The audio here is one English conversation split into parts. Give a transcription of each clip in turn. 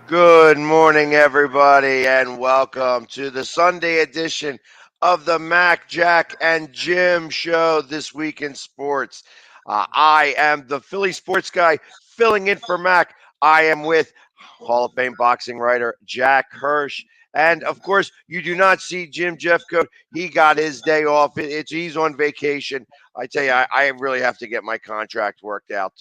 Good morning, everybody, and welcome to the Sunday edition of the Mac, Jack, and Jim show this week in sports. I am the Philly sports guy filling in for Mac. I am with Hall of Fame boxing writer Jack Hirsch. And of course, you do not see Jim Jeffcoat. He got his day off. He's on vacation. I tell you, I really have to get my contract worked out.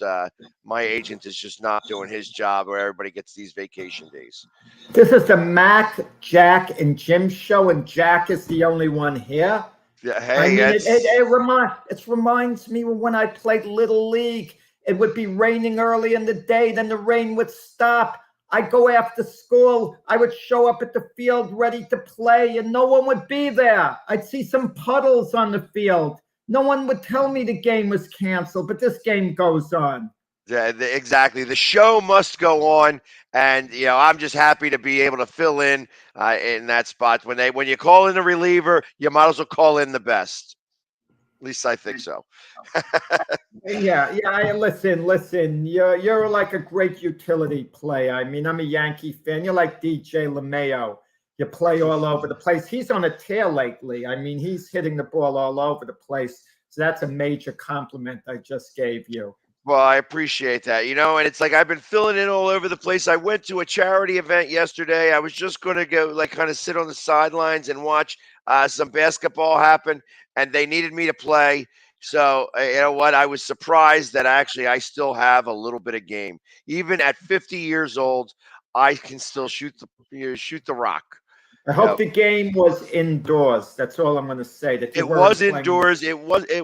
My agent is just not doing his job where everybody gets these vacation days. This is the Mac, Jack, and Jim show, and Jack is the only one here. Yeah, I hey, mean, it's it reminds me of when I played Little League. It would be raining early in the day, then the rain would stop. I'd go after school. I would show up at the field ready to play, and no one would be there. I'd see some puddles on the field. No one would tell me the game was canceled, but this game goes on. exactly. The show must go on, and I'm just happy to be able to fill in that spot. When you call in a reliever, you might as well call in the best. At least I think so. Yeah. Listen. You're like a great utility play. I mean, I'm a Yankee fan. You're like DJ LeMayo. You play all over the place. He's on a tear lately. I mean, he's hitting the ball all over the place. So that's a major compliment I just gave you. Well, I appreciate that. And it's like I've been filling in all over the place. I went to a charity event yesterday. I was just going to go, like, kind of sit on the sidelines and watch some basketball happen, and they needed me to play. So, you know what? I was surprised that actually I still have a little bit of game. Even at 50 years old, I can still shoot the rock. I You hope know, the game was indoors. That's all I'm going to say. That you It weren't was playing. indoors. It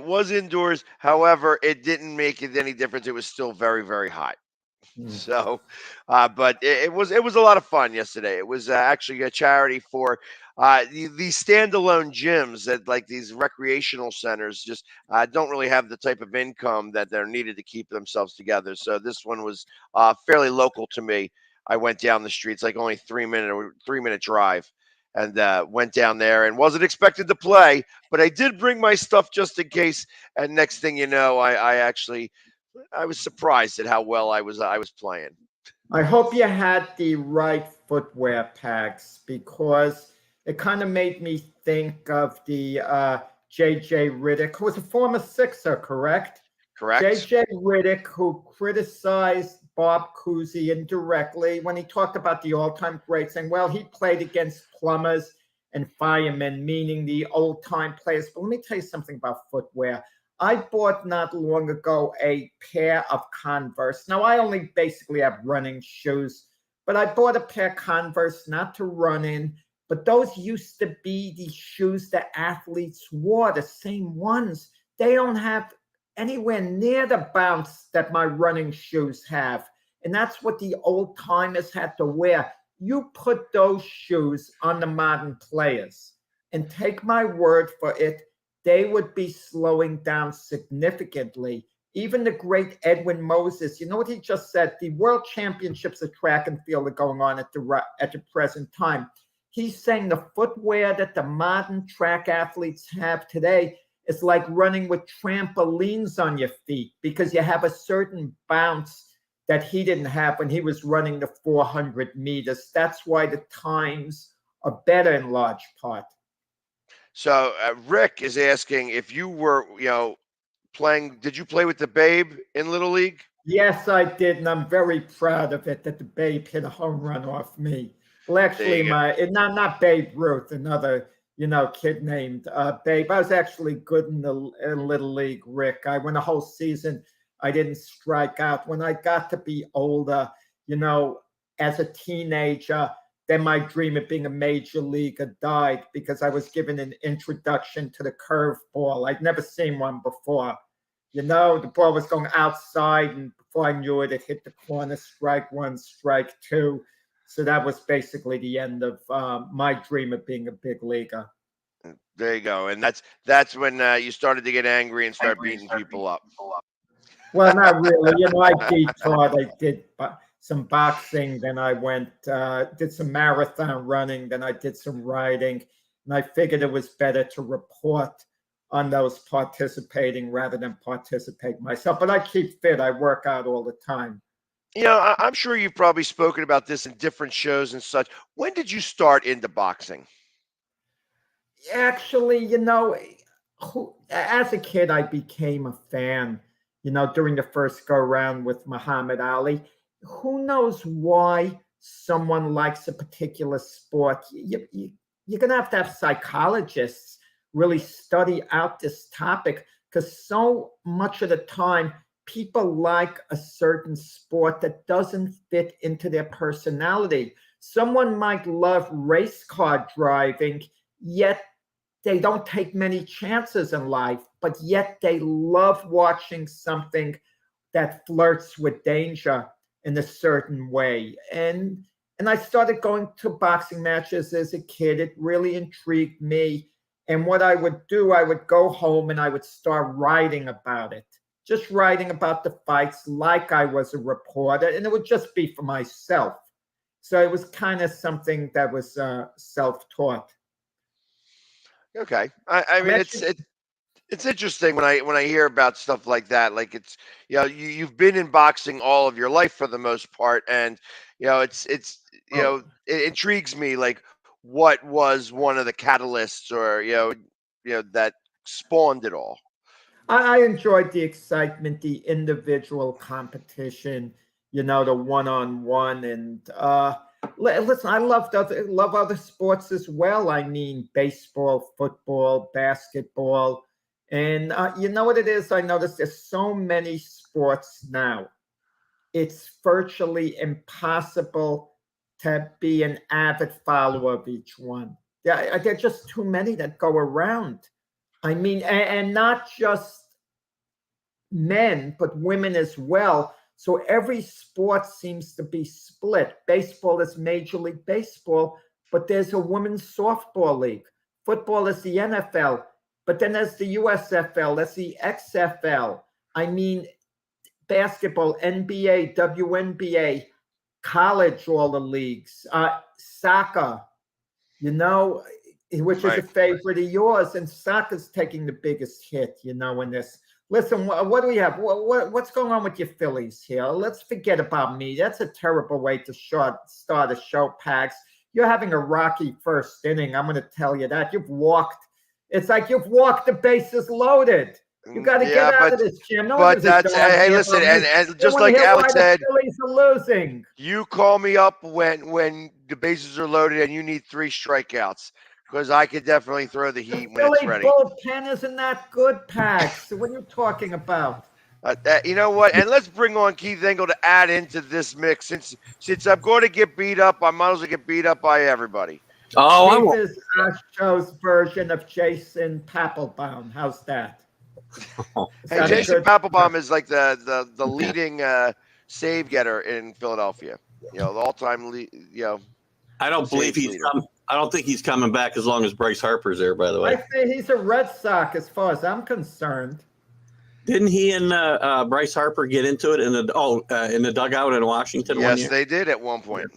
was indoors. However, it didn't make it any difference. It was still very, very hot. Hmm. So, but it was a lot of fun yesterday. It was actually a charity for these standalone gyms that, like, these recreational centers just don't really have the type of income that they're needed to keep themselves together. So this one was fairly local to me. I went down the streets, like only 3 minute drive, and went down there and wasn't expected to play, but I did bring my stuff just in case. And next thing you know, I was surprised at how well I was playing. I hope you had the right footwear tags because it kind of made me think of the JJ Riddick, who was a former Sixer, correct? Correct? JJ Riddick, who criticized Bob Cousy indirectly when he talked about the all time greats, saying, well, he played against plumbers and firemen, meaning the old time players. But let me tell you something about footwear. I bought not long ago a pair of Converse. Now, I only basically have running shoes, but I bought a pair of Converse not to run in, but those used to be the shoes that athletes wore, the same ones. They don't have anywhere near the bounce that my running shoes have. And that's what the old timers had to wear. You put those shoes on the modern players, and take my word for it, they would be slowing down significantly. Even the great Edwin Moses, you know what he just said? The world championships of track and field are going on at the present time. He's saying the footwear that the modern track athletes have today is like running with trampolines on your feet because you have a certain bounce that he didn't have when he was running the 400 meters. That's why the times are better in large part. So Rick is asking if you were, playing. Did you play with the Babe in Little League? Yes, I did, and I'm very proud of it that the Babe hit a home run off me. Well, There actually, you go. not Babe Ruth, another kid named Babe. I was actually good in Little League, Rick. I went a whole season. I didn't strike out. When I got to be older, you know, as a teenager, then my dream of being a major leaguer died because I was given an introduction to the curveball. I'd never seen one before. The ball was going outside, and before I knew it, it hit the corner, strike one, strike two. So that was basically the end of my dream of being a big leaguer. There you go. And that's when you started to get angry and start beating people up. Well, not really. I detoured. I did some boxing. Then I did some marathon running. Then I did some riding. And I figured it was better to report on those participating rather than participate myself. But I keep fit. I work out all the time. I'm sure you've probably spoken about this in different shows and such. When did you start into boxing? Actually, as a kid, I became a fan, during the first go round with Muhammad Ali. Who knows why someone likes a particular sport? You're going to have psychologists really study out this topic because so much of the time, people like a certain sport that doesn't fit into their personality. Someone might love race car driving, yet they don't take many chances in life, but yet they love watching something that flirts with danger in a certain way. And I started going to boxing matches as a kid. It really intrigued me. And what I would do, I would go home and I would start writing about it, just writing about the fights like I was a reporter, and it would just be for myself. So it was kind of something that was self-taught. Okay. I I mean, mentioned, it's interesting when I hear about stuff like that. Like it's you've been in boxing all of your life for the most part, and it's oh, it intrigues me like what was one of the catalysts or that spawned it all. I enjoyed the excitement, the individual competition, the one-on-one, and listen, I love other sports as well. I mean, baseball, football, basketball, and you know what it is? I noticed there's so many sports now. It's virtually impossible to be an avid follower of each one. There are just too many that go around. I mean, and not just men, but women as well. So every sport seems to be split. Baseball is Major League Baseball, but there's a women's softball league. Football is the NFL, but then there's the USFL, there's the XFL. I mean, basketball, NBA, WNBA, college, all the leagues, soccer, you know, which is a Right. favorite of yours, and soccer's taking the biggest hit, in this. Listen, what do we have? What's going on with your Phillies here? Let's forget about me. That's a terrible way to start a show, Pags. You're having a rocky first inning. I'm going to tell you that. It's like you've walked the bases loaded. You got to get Yeah, out of this, Jim. No one but gives a that's darn hey, here listen, about me. and They just want to like hear why Alex the said, Phillies are losing. you call me up when the bases are loaded and you need 3 strikeouts because I could definitely throw the The heat when it's Philly ready. bullpen isn't that good, Pags. So what are you talking about? You know what? And let's bring on Keith Engel to add into this mix. Since I'm going to get beat up, I might as well get beat up by everybody. Oh, I Keith won't. is our show's version of Jason Papelbaum. How's that? Is Hey, that a Jason good? Papelbom is like the leading save getter in Philadelphia. The all-time I don't believe saves he's leader. come. I don't think he's coming back as long as Bryce Harper's there. By the I way, say he's a Red Sox as far as I'm concerned. didn't he and Bryce Harper get into it in the dugout in Washington one Yes, year? they did at one point.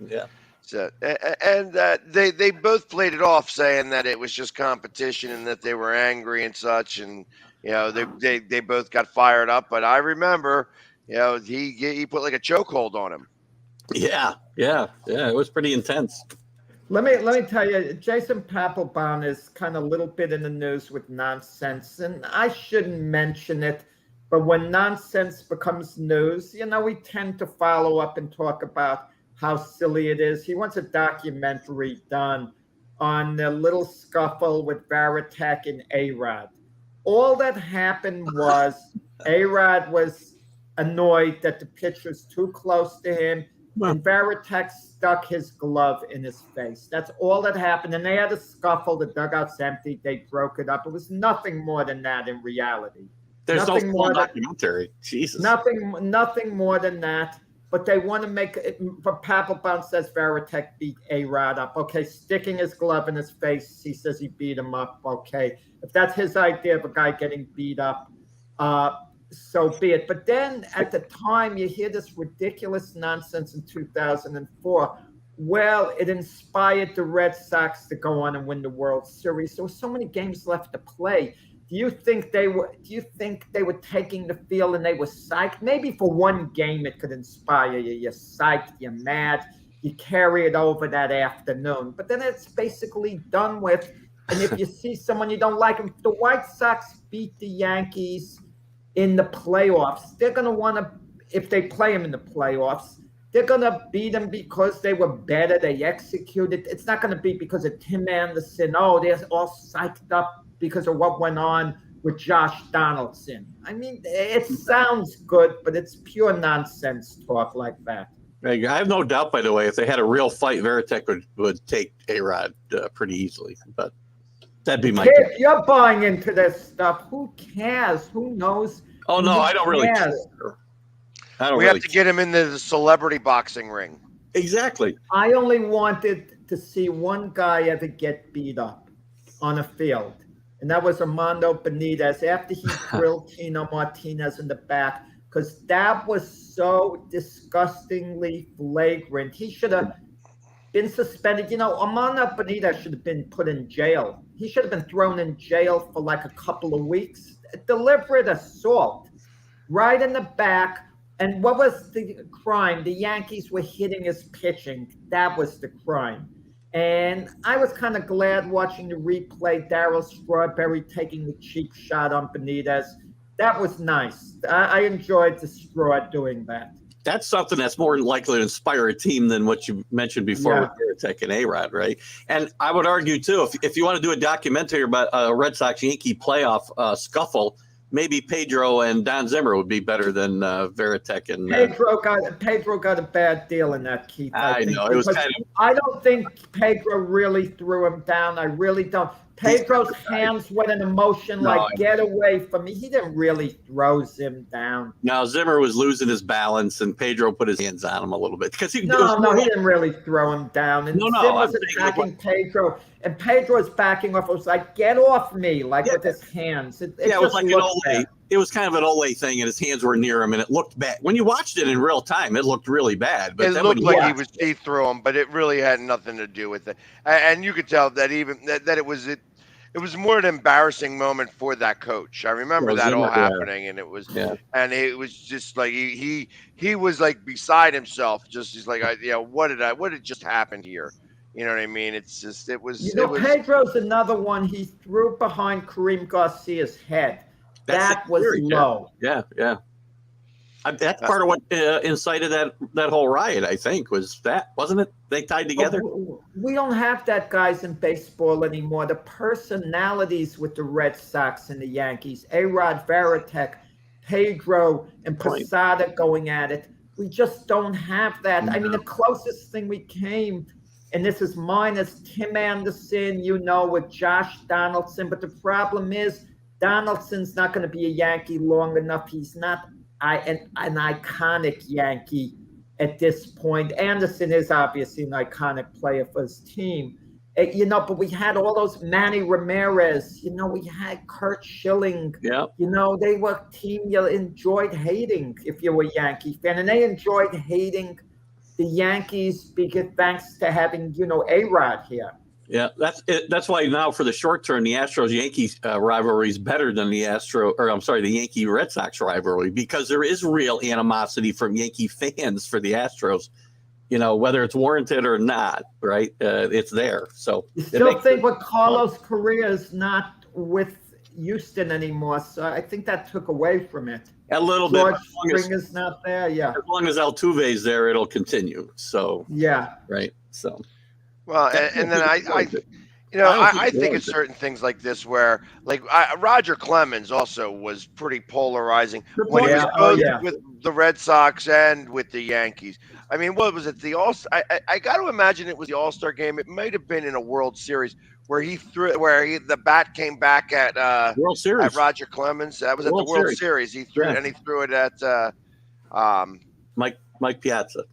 Yeah. So, and they both played it off, saying that it was just competition and that they were angry and such, and they both got fired up. But I remember, he put like a chokehold on him. Yeah. It was pretty intense. Let me tell you, Jason Papelbon is kind of a little bit in the news with nonsense, and I shouldn't mention it, but when nonsense becomes news, we tend to follow up and talk about how silly it is. He wants a documentary done on the little scuffle with Varitek and A-Rod. All that happened was A-Rod was annoyed that the pitch was too close to him, and Varitek stuck his glove in his face. That's all that happened. And they had a scuffle. The dugout's empty. They broke it up. It was nothing more than that in reality. There's Nothing no more full than documentary. Jesus. nothing more than that. But they want to make it. But Papelbon says Varitek beat A-Rod up. Okay, sticking his glove in his face. He says he beat him up. Okay, if that's his idea of a guy getting beat up, so be it. But then at the time, you hear this ridiculous nonsense in 2004. Well, it inspired the Red Sox to go on and win the World Series. There were so many games left to play. Do you think they were taking the field and they were psyched? Maybe for one game it could inspire you. You're psyched, you're mad, you carry it over that afternoon. But then it's basically done with. And if you see someone you don't like, if the White Sox beat the Yankees in the playoffs, they're going to want to, if they play them in the playoffs, they're going to beat them because they were better, they executed. It's not going to be because of Tim Anderson. Oh, they're all psyched up because of what went on with Josh Donaldson. I mean, it sounds good, but it's pure nonsense talk like that. I have no doubt, by the way, if they had a real fight, Varitek would take A-Rod pretty easily. But that'd be my guess. If you're buying into this stuff, who cares? Who knows? Oh, no, I don't really care. We have to get him into the celebrity boxing ring. Exactly. I only wanted to see one guy ever get beat up on a field. And that was Armando Benitez after he drilled Tino Martinez in the back, because that was so disgustingly flagrant. He should have been suspended. You know, Armando Benitez should have been put in jail. He should have been thrown in jail for like a couple of weeks. Deliberate assault right in the back. And what was the crime? The Yankees were hitting his pitching. That was the crime. And I was kind of glad watching the replay, Darryl Strawberry taking the cheap shot on Benitez. That was nice. I enjoyed the Straw doing that. That's something that's more likely to inspire a team than what you mentioned before with Varitek and A-Rod, right? And I would argue, too, if you want to do a documentary about a Red Sox-Yankee playoff scuffle, maybe Pedro and Don Zimmer would be better than Varitek and Pedro got a bad deal in that, Keith. I know it was kind of. I don't think Pedro really threw him down. I really don't. Pedro's hands went in motion get away from me. He didn't really throw him down. No, Zimmer was losing his balance, and Pedro put his hands on him a little bit because he didn't really throw him down. And Zimmer was attacking Pedro, and Pedro was backing off. It was like, get off me, with his hands. It was like an Ole. It was kind of an Ole thing, and his hands were near him, and it looked bad. When you watched it in real time, it looked really bad. But it looked like he was see-through him, but it really had nothing to do with it. And you could tell that even that it was more an embarrassing moment for that coach. I remember that all happening, and it was just like he was like beside himself. He's like, what had just happened here? You know what I mean? It's just Pedro's another one. He threw behind Kareem Garcia's head. That was low. Yeah. That's part of what incited that whole riot, I think, wasn't it? They tied together. We don't have that, guys, in baseball anymore. The personalities with the Red Sox and the Yankees, A-Rod, Varitek, Pedro, and Posada going at it. We just don't have that. I mean, the closest thing we came, and this is minus Tim Anderson, with Josh Donaldson. But the problem is Donaldson's not going to be a Yankee long enough. He's not an iconic Yankee at this point. Anderson is obviously an iconic player for his team. But we had all those Manny Ramirez. We had Kurt Schilling. Yeah. They were a team you enjoyed hating if you were a Yankee fan. And they enjoyed hating the Yankees because thanks to having, A-Rod here. Yeah, that's why now for the short term, the Astros-Yankees rivalry is better than the Yankee-Red Sox rivalry, because there is real animosity from Yankee fans for the Astros, whether it's warranted or not, right? It's there. So you still think with Carlos Correa is not with Houston anymore, so I think that took away from it. A little George bit. Springer's not there, As long as Altuve's there, it'll continue. So right. So. Well, and then I think it's certain things like this where, Roger Clemens also was pretty polarizing when he was both with the Red Sox and with the Yankees. I mean, what was it? I got to imagine it was the All-Star game. It might have been in a World Series where the bat came back at World Series at Roger Clemens. That was at the World Series. He threw it at Mike Piazza.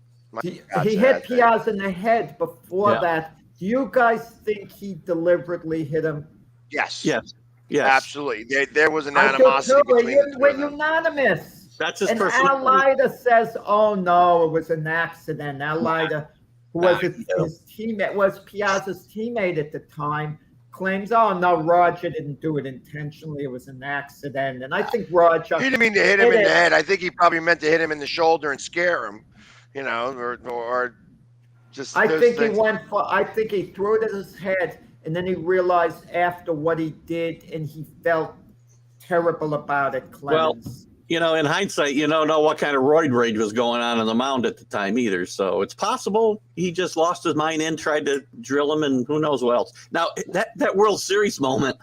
He hit Piazza in the head before that. Do you guys think he deliberately hit him? Yes. Absolutely. There was an animosity between them. We're unanimous. That's his personal. And Al Leiter says, "Oh no, it was an accident." Al Leiter, who was his teammate, was Piazza's teammate at the time, claims, oh no, Roger didn't do it intentionally. It was an accident. And I think Roger He didn't mean to hit him in hit the it. head. I think he probably meant to hit him in the shoulder and scare him, or just I those think things. I think he threw it at his head, and then he realized after what he did, and he felt terrible about it, Clemens. In hindsight, you don't know what kind of roid rage was going on the mound at the time either. So it's possible he just lost his mind and tried to drill him, and who knows what else. Now, that World Series moment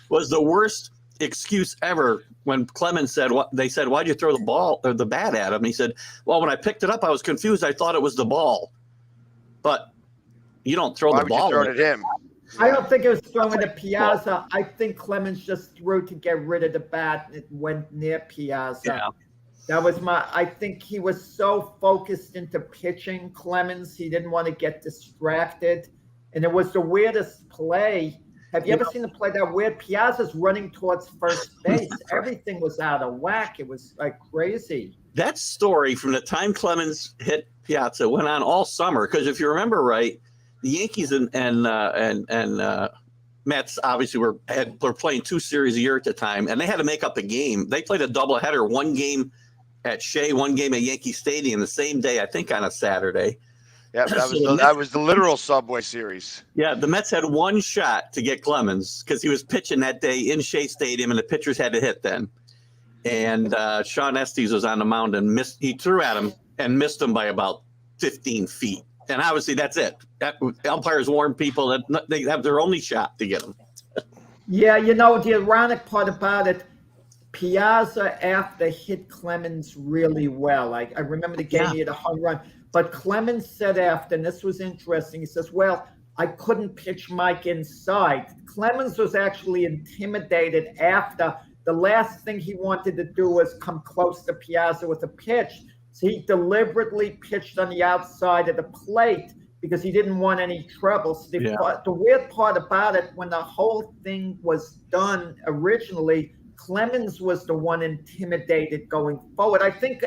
was the worst excuse ever when Clemens said, they said, why'd you throw the ball or the bat at him? And he said, well, when I picked it up, I was confused. I thought it was the ball. But you don't throw the ball. Why would you throw it at him? I don't think it was thrown to Piazza. I think Clemens just threw to get rid of the bat. It went near Piazza. Yeah. That was I think he was so focused into pitching, Clemens, he didn't want to get distracted. And it was the weirdest play. Have you ever seen the play that weird? Piazza's running towards first base. Everything was out of whack. It was like crazy. That story from the time Clemens hit Piazza went on all summer. Because if you remember right, the Yankees and Mets obviously were playing 2 series a year at the time, and they had to make up a game. They played a doubleheader, 1 game at Shea, 1 game at Yankee Stadium the same day, I think on a Saturday. Yeah, that was the literal Subway Series. Yeah, the Mets had 1 shot to get Clemens because he was pitching that day in Shea Stadium, and the pitchers had to hit then. And Sean Estes was on the mound and he threw at him and missed him by about 15 feet. And obviously, that's it. Umpires warn people that they have their only shot to get them. Yeah, the ironic part about it, Piazza after hit Clemens really well. I remember the game he had a home run. But Clemens said after, and this was interesting, he says, well, I couldn't pitch Mike inside. Clemens was actually intimidated after. The last thing he wanted to do was come close to Piazza with a pitch. So he deliberately pitched on the outside of the plate because he didn't want any trouble. So the weird part about it, when the whole thing was done originally, Clemens was the one intimidated going forward. I think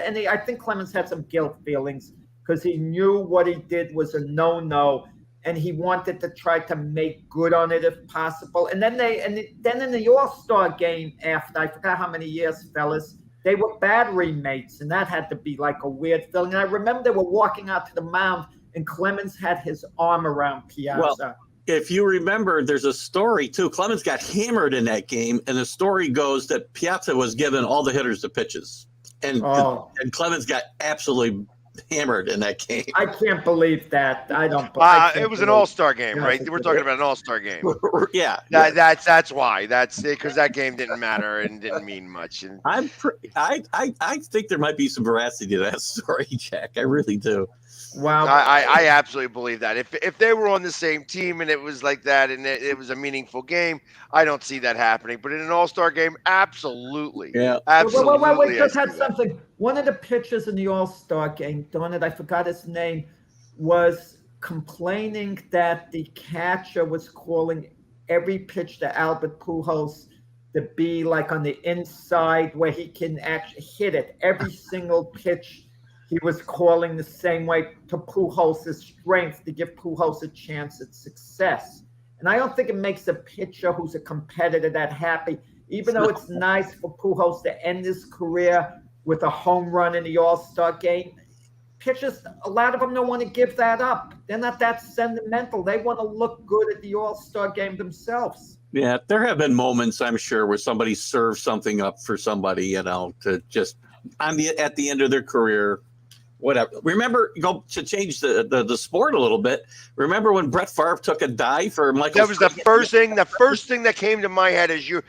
Clemens had some guilt feelings because he knew what he did was a no-no, and he wanted to try to make good on it if possible. And then then in the All-Star game after, I forgot how many years, fellas, they were battery mates, and that had to be like a weird feeling. And I remember they were walking out to the mound, and Clemens had his arm around Piazza. Well, if you remember, there's a story, too. Clemens got hammered in that game, and the story goes that Piazza was giving all the hitters the pitches. And Clemens got absolutely hammered in that game. I can't believe that. It was an all-star game, right? We're talking about an all-star game. Yeah. That's why. That's it, because that game didn't matter and didn't mean much. And I think there might be some veracity to that story, Jack. I really do. Wow. I absolutely believe that. If they were on the same team and it was like that and it was a meaningful game, I don't see that happening. But in an all-star game, absolutely. Yeah. Absolutely. Wait, just had something. One of the pitchers in the all-star game, darn it, I forgot his name, was complaining that the catcher was calling every pitch to Albert Pujols to be like on the inside where he can actually hit it. Every single pitch he was calling the same way to Pujols' strength to give Pujols a chance at success. And I don't think it makes a pitcher who's a competitor that happy, even though it's nice for Pujols to end his career with a home run in the All-Star game. Pitchers, a lot of them don't want to give that up. They're not that sentimental. They want to look good at the All-Star game themselves. Yeah, there have been moments, I'm sure, where somebody served something up for somebody, to just at the end of their career. Whatever. Remember, go to change the sport a little bit. Remember when Brett Favre took a dive for Michael? That was the first thing. The first thing that came to my head as you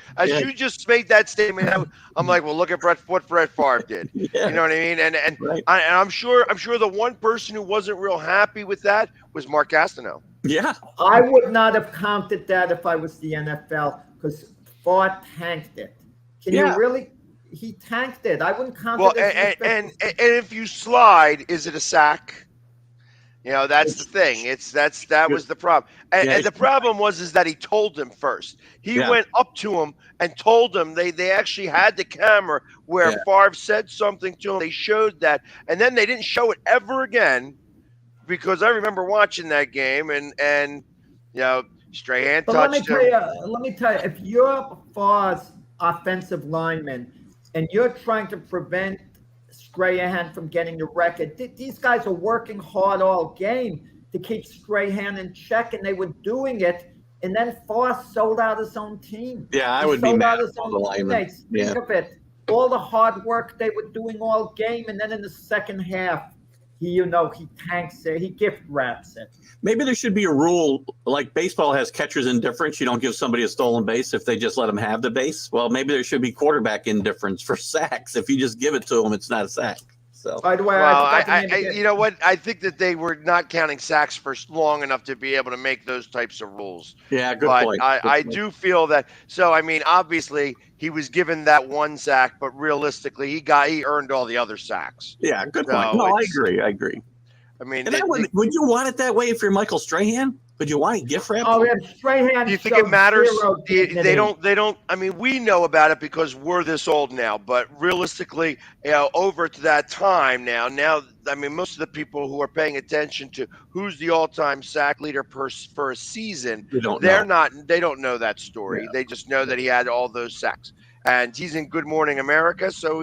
just made that statement. I'm like, well, look at what Brett Favre did. Yeah. You know what I mean? And right. I'm sure the one person who wasn't real happy with that was Mark Gastineau. Yeah. I would not have counted that if I was the NFL because Favre tanked it. Can you really? He tanked it. I wouldn't count it. And if you slide, is it a sack? That's the thing. That was the problem. And the problem was that he told him first. He went up to him and told him. They actually had the camera where Favre said something to him. They showed that, and then they didn't show it ever again because I remember watching that game and Strahan But let me touched tell him. you, if you're Favre's offensive lineman and you're trying to prevent Strahan from getting the record, these guys are working hard all game to keep Strahan in check, and they were doing it. And then Favre sold out his own team. Yeah, I He would be sold mad out at his all own the linemen. teammates. Think of it. All the hard work they were doing all game, and then in the second half, he tanks it. He gift wraps it. Maybe there should be a rule like baseball has catcher's indifference. You don't give somebody a stolen base if they just let them have the base. Well, maybe there should be quarterback indifference for sacks. If you just give it to them, it's not a sack. So, By the way, you know what? I think that they were not counting sacks for long enough to be able to make those types of rules. yeah, good But point. I do feel that. So I mean, obviously he was given that one sack, but realistically, he earned all the other sacks. Yeah, good So point. No, I agree. I mean, And would you want it that way if you're Michael Strahan? Would you want it gift wrapped? Oh, yeah, Strahan. do you think it matters? They don't. don't. I mean, we know about it because we're this old now. But realistically, over to that time now. I mean, most of the people who are paying attention to who's the all-time sack leader for a season, they don't know that story. Yeah. They just know that he had all those sacks, and he's in Good Morning America, so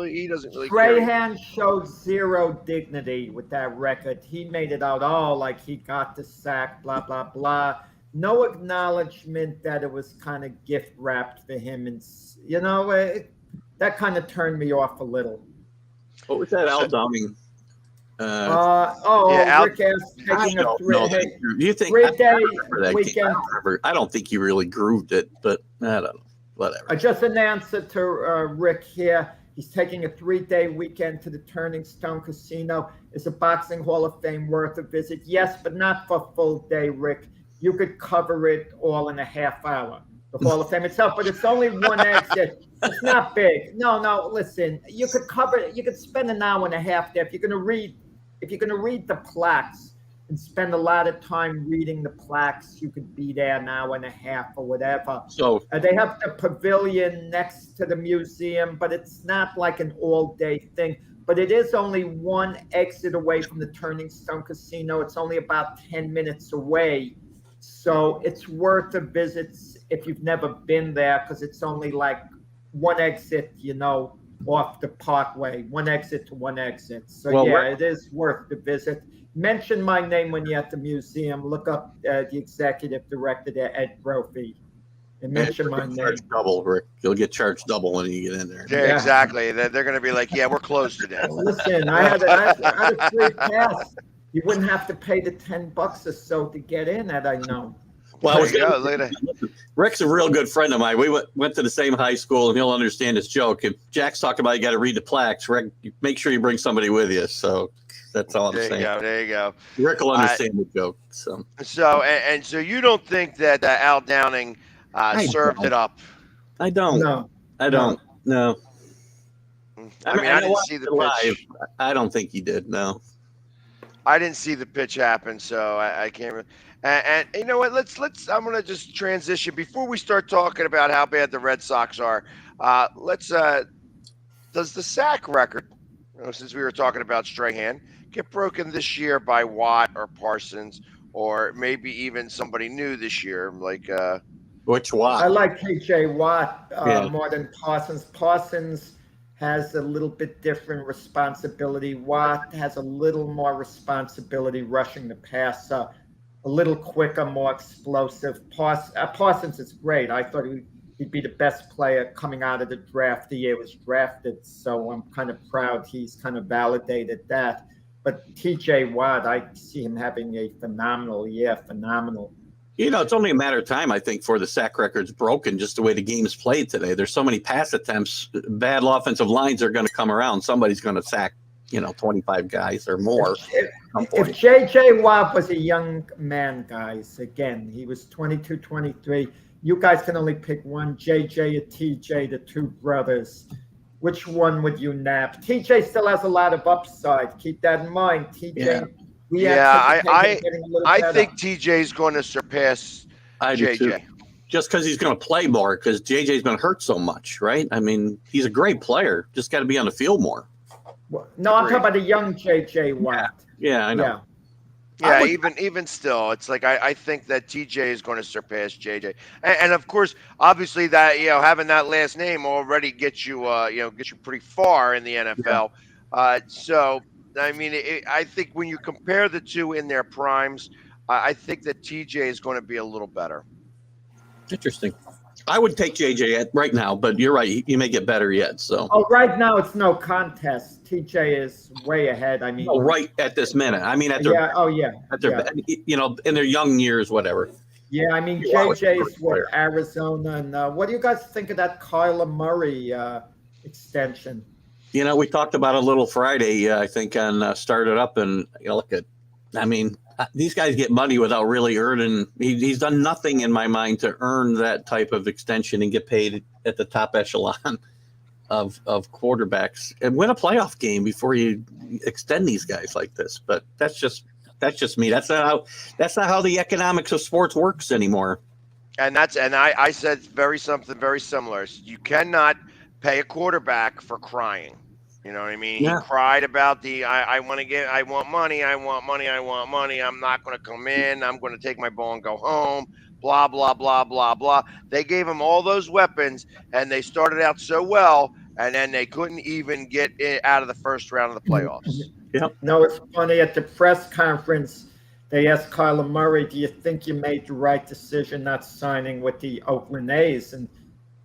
he doesn't really care. Strahan showed zero dignity with that record. He made it out like he got the sack, blah blah blah. No acknowledgement that it was kind of gift wrapped for him, and that kind of turned me off a little. What was that, Al Downing? Rick asked taking a three-day weekend. I don't think he really grooved it, but I don't know. Whatever. Just an answer to Rick here. He's taking a 3-day weekend to the Turning Stone Casino. Is a Boxing Hall of Fame worth a visit? Yes, but not for a full day, Rick. You could cover it all in a half hour. The Hall of Fame itself, but it's only one exit. It's not big. No. Listen, you could cover it. You could spend an hour and a half there if you're going to read the plaques and spend a lot of time reading the plaques. You could be there an hour and a half or whatever. So they have the pavilion next to the museum, but it's not like an all-day thing. But it is only one exit away from the Turning Stone Casino. It's only about 10 minutes away. So it's worth a visit if you've never been there, because it's only like one exit, off the Parkway, one exit to one exit. So it is worth the visit. Mention my name when you're at the museum. Look up the executive director there, Ed Brophy, and mention my name. Double, Rick. You'll get charged double when you get in there. Yeah, exactly. They're going to be like, "Yeah, we're closed today." Listen, I had a free pass. You wouldn't have to pay the $10 or so to get in. That I know. Well, Rick's a real good friend of mine. We went to the same high school, and he'll understand this joke. If Jack's talking about you got to read the plaques, Rick, make sure you bring somebody with you. So that's all I'm saying. There you go. Rick will understand the joke. So you don't think that Al Downing served it up? I don't. No. I don't. No. I mean, I didn't see the pitch. I don't think he did. No. I didn't see the pitch happen, so I can't really. And you know what? Let's. I'm gonna just transition before we start talking about how bad the Red Sox are. Does the sack record, since we were talking about Strahan, get broken this year by Watt or Parsons, or maybe even somebody new this year, like which Watt? I like T.J. Watt more than Parsons. Parsons has a little bit different responsibility. Watt has a little more responsibility rushing the passer. A little quicker, more explosive. Parsons is great. I thought he'd be the best player coming out of the draft the year he was drafted. So I'm kind of proud he's kind of validated that. But T.J. Watt, I see him having a phenomenal year. Phenomenal. It's only a matter of time, I think, for the sack record's broken, just the way the game's played today. There's so many pass attempts. Bad offensive lines are going to come around. Somebody's going to sack 25 guys or more. If J.J. Watt was a young man, guys, again, he was 22, 23. You guys can only pick one, J.J. or T.J., the two brothers. Which one would you nab? T.J. still has a lot of upside. Keep that in mind. T.J. I think T.J.'s going to surpass J.J. Just because he's going to play more, because J.J.'s been hurt so much, right? I mean, he's a great player. Just got to be on the field more. No, I'm talking about the young J.J. Watt. Yeah, I know. Yeah, even still, it's like I think that TJ is going to surpass JJ, and of course, obviously that having that last name already gets you gets you pretty far in the Yeah. NFL. So I mean, I think when you compare the two in their primes, I think that TJ is going to be a little better. Interesting. I would take JJ right now, but you're right. He may get better yet. So. Oh, right now it's no contest. TJ is way ahead. I mean, No, right at this minute. I mean, at their yeah. Oh, yeah. at their in their young years, whatever. Yeah, I mean, Wow, it's a JJ's great player. with Arizona. And what do you guys think of that Kyler Murray extension? We talked about it a little Friday, I think, on Started Up, and look at, I mean, these guys get money without really earning. He's done nothing in my mind to earn that type of extension and get paid at the top echelon of quarterbacks and win a playoff game before you extend these guys like this. But that's just me. That's not how the economics of sports works anymore. And I said something very similar. You cannot pay a quarterback for crying. You know what I mean? Yeah. He cried about I want money. I'm not going to come in. I'm going to take my ball and go home. Blah, blah, blah, blah, blah. They gave him all those weapons, and they started out so well, and then they couldn't even get it out of the first round of the playoffs. Yep. No, it's funny. At the press conference, they asked Kyler Murray, do you think you made the right decision not signing with the Oakland A's and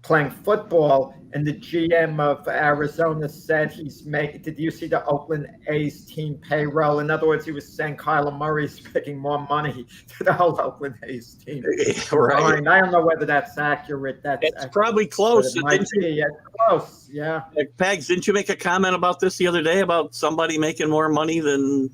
playing football? And the GM of Arizona said did you see the Oakland A's team payroll? In other words, he was saying Kyler Murray's making more money to the whole Oakland A's team. Right. I don't know whether that's accurate. It's probably close. It might be. It's close, yeah. Pags, didn't you make a comment about this the other day about somebody making more money than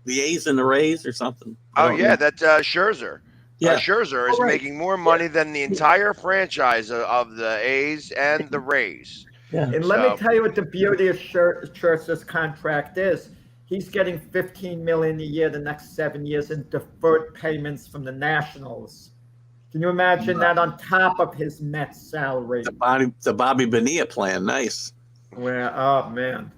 the A's and the Rays or something? Oh, yeah, that's Scherzer. Yeah. Scherzer is making more money than the entire franchise of the A's and the Rays. Yeah. And let me tell you what the beauty of Scherzer's contract is. He's getting $15 million a year the next 7 years in deferred payments from the Nationals. Can you imagine that on top of his Mets salary? The Bobby Bonilla plan, nice. Well, oh man.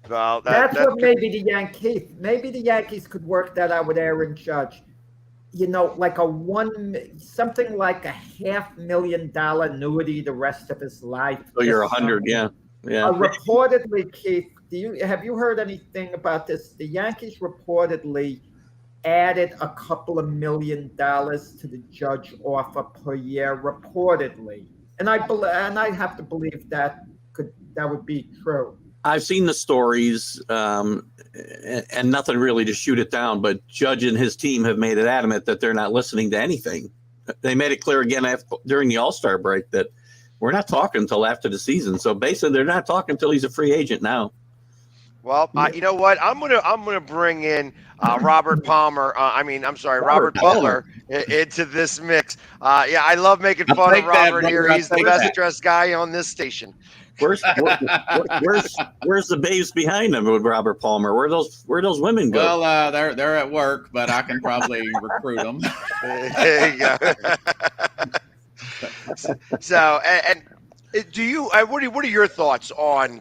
Well, That's what maybe the Yankees could work that out with Aaron Judge. Like something like a $500,000 annuity the rest of his life. So you're 100, yeah. Reportedly, Keith, have you heard anything about this? The Yankees reportedly added a couple of $1 million to the Judge offer per year, reportedly, and I have to believe that would be true. I've seen the stories, and nothing really to shoot it down, but Judge and his team have made it adamant that they're not listening to anything. They made it clear again during the All-Star break that we're not talking until after the season. So basically, they're not talking until he's a free agent now. Well, you know what? I'm gonna bring in Robert Palmer. Robert Butler into this mix. Yeah, I love making fun of Robert here. He's the best dressed guy on this station. Where's the babes behind him with Robert Palmer? Where those women go? Well, they're at work, but I can probably recruit them. There you go. So, and do you? What are your thoughts on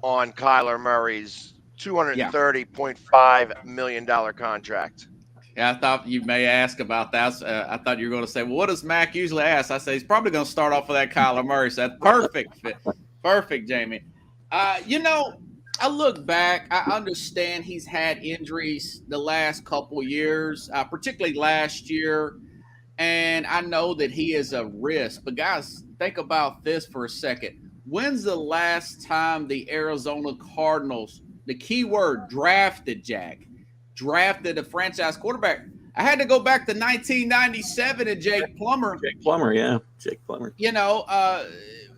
Kyler Murray's $230.5 million contract? Yeah, I thought you may ask about that. I thought you were going to say, well, what does Mac usually ask? I say he's probably going to start off with that Kyler Murray. So that's perfect fit. Perfect, Jamie. I look back. I understand he's had injuries the last couple years, particularly last year. And I know that he is a risk. But, guys, think about this for a second. When's the last time the Arizona Cardinals, the key word, drafted a franchise quarterback? I had to go back to 1997 and Jake Plummer. Jake Plummer.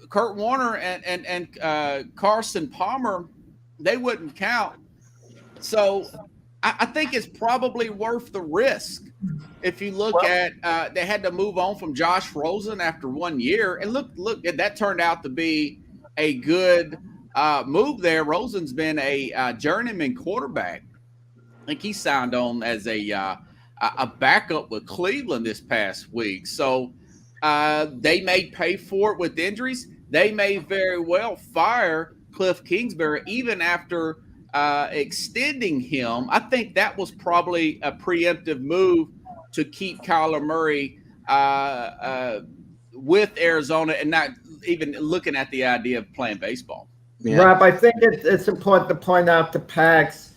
Kurt Warner and Carson Palmer, they wouldn't count. So I think it's probably worth the risk. If you look at, they had to move on from Josh Rosen after 1 year, and look, that turned out to be a good move there. Rosen's been a journeyman quarterback. I think he signed on as a backup with Cleveland this past week. So they may pay for it with injuries. They may very well fire Cliff Kingsbury even after extending him, I think that was probably a preemptive move to keep Kyler Murray with Arizona and not even looking at the idea of playing baseball. Yeah. Rob, I think it's important to point out to Pags,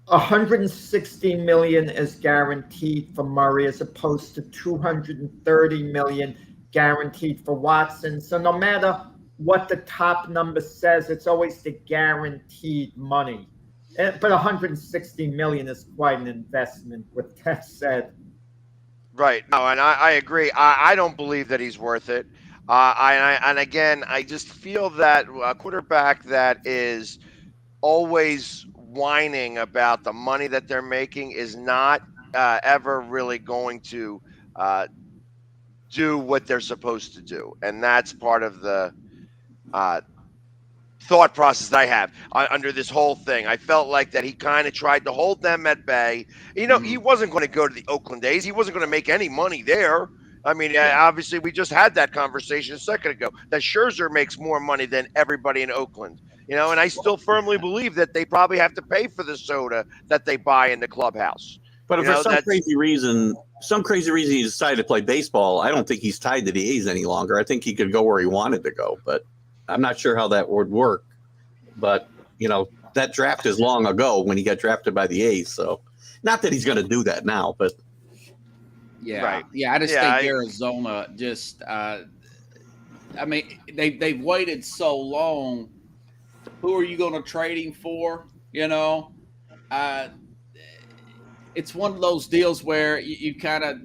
$160 million is guaranteed for Murray as opposed to $230 million guaranteed for Watson. So no matter what the top number says, it's always the guaranteed money. But $160 million is quite an investment, with that said. Right. No, and I agree. I don't believe that he's worth it. And again, I just feel that a quarterback that is always whining about the money that they're making is not ever really going to do what they're supposed to do. And that's part of the thought process that I have under this whole thing. I felt like that he kind of tried to hold them at bay. You know, he wasn't going to go to the Oakland A's. He wasn't going to make any money there. I mean, obviously, we just had that conversation a second ago that Scherzer makes more money than everybody in Oakland. You know, and I still firmly believe that they probably have to pay for the soda that they buy in the clubhouse. But if for some crazy reason he decided to play baseball, I don't think he's tied to the A's any longer. I think he could go where he wanted to go, but I'm not sure how that would work. But, you know, that draft is long ago when he got drafted by the A's. So not that he's going to do that now, but. Yeah. Right. Yeah. I just think Arizona just, I mean, they've waited so long. Who are you going to trade him for? You know, it's one of those deals where you kind of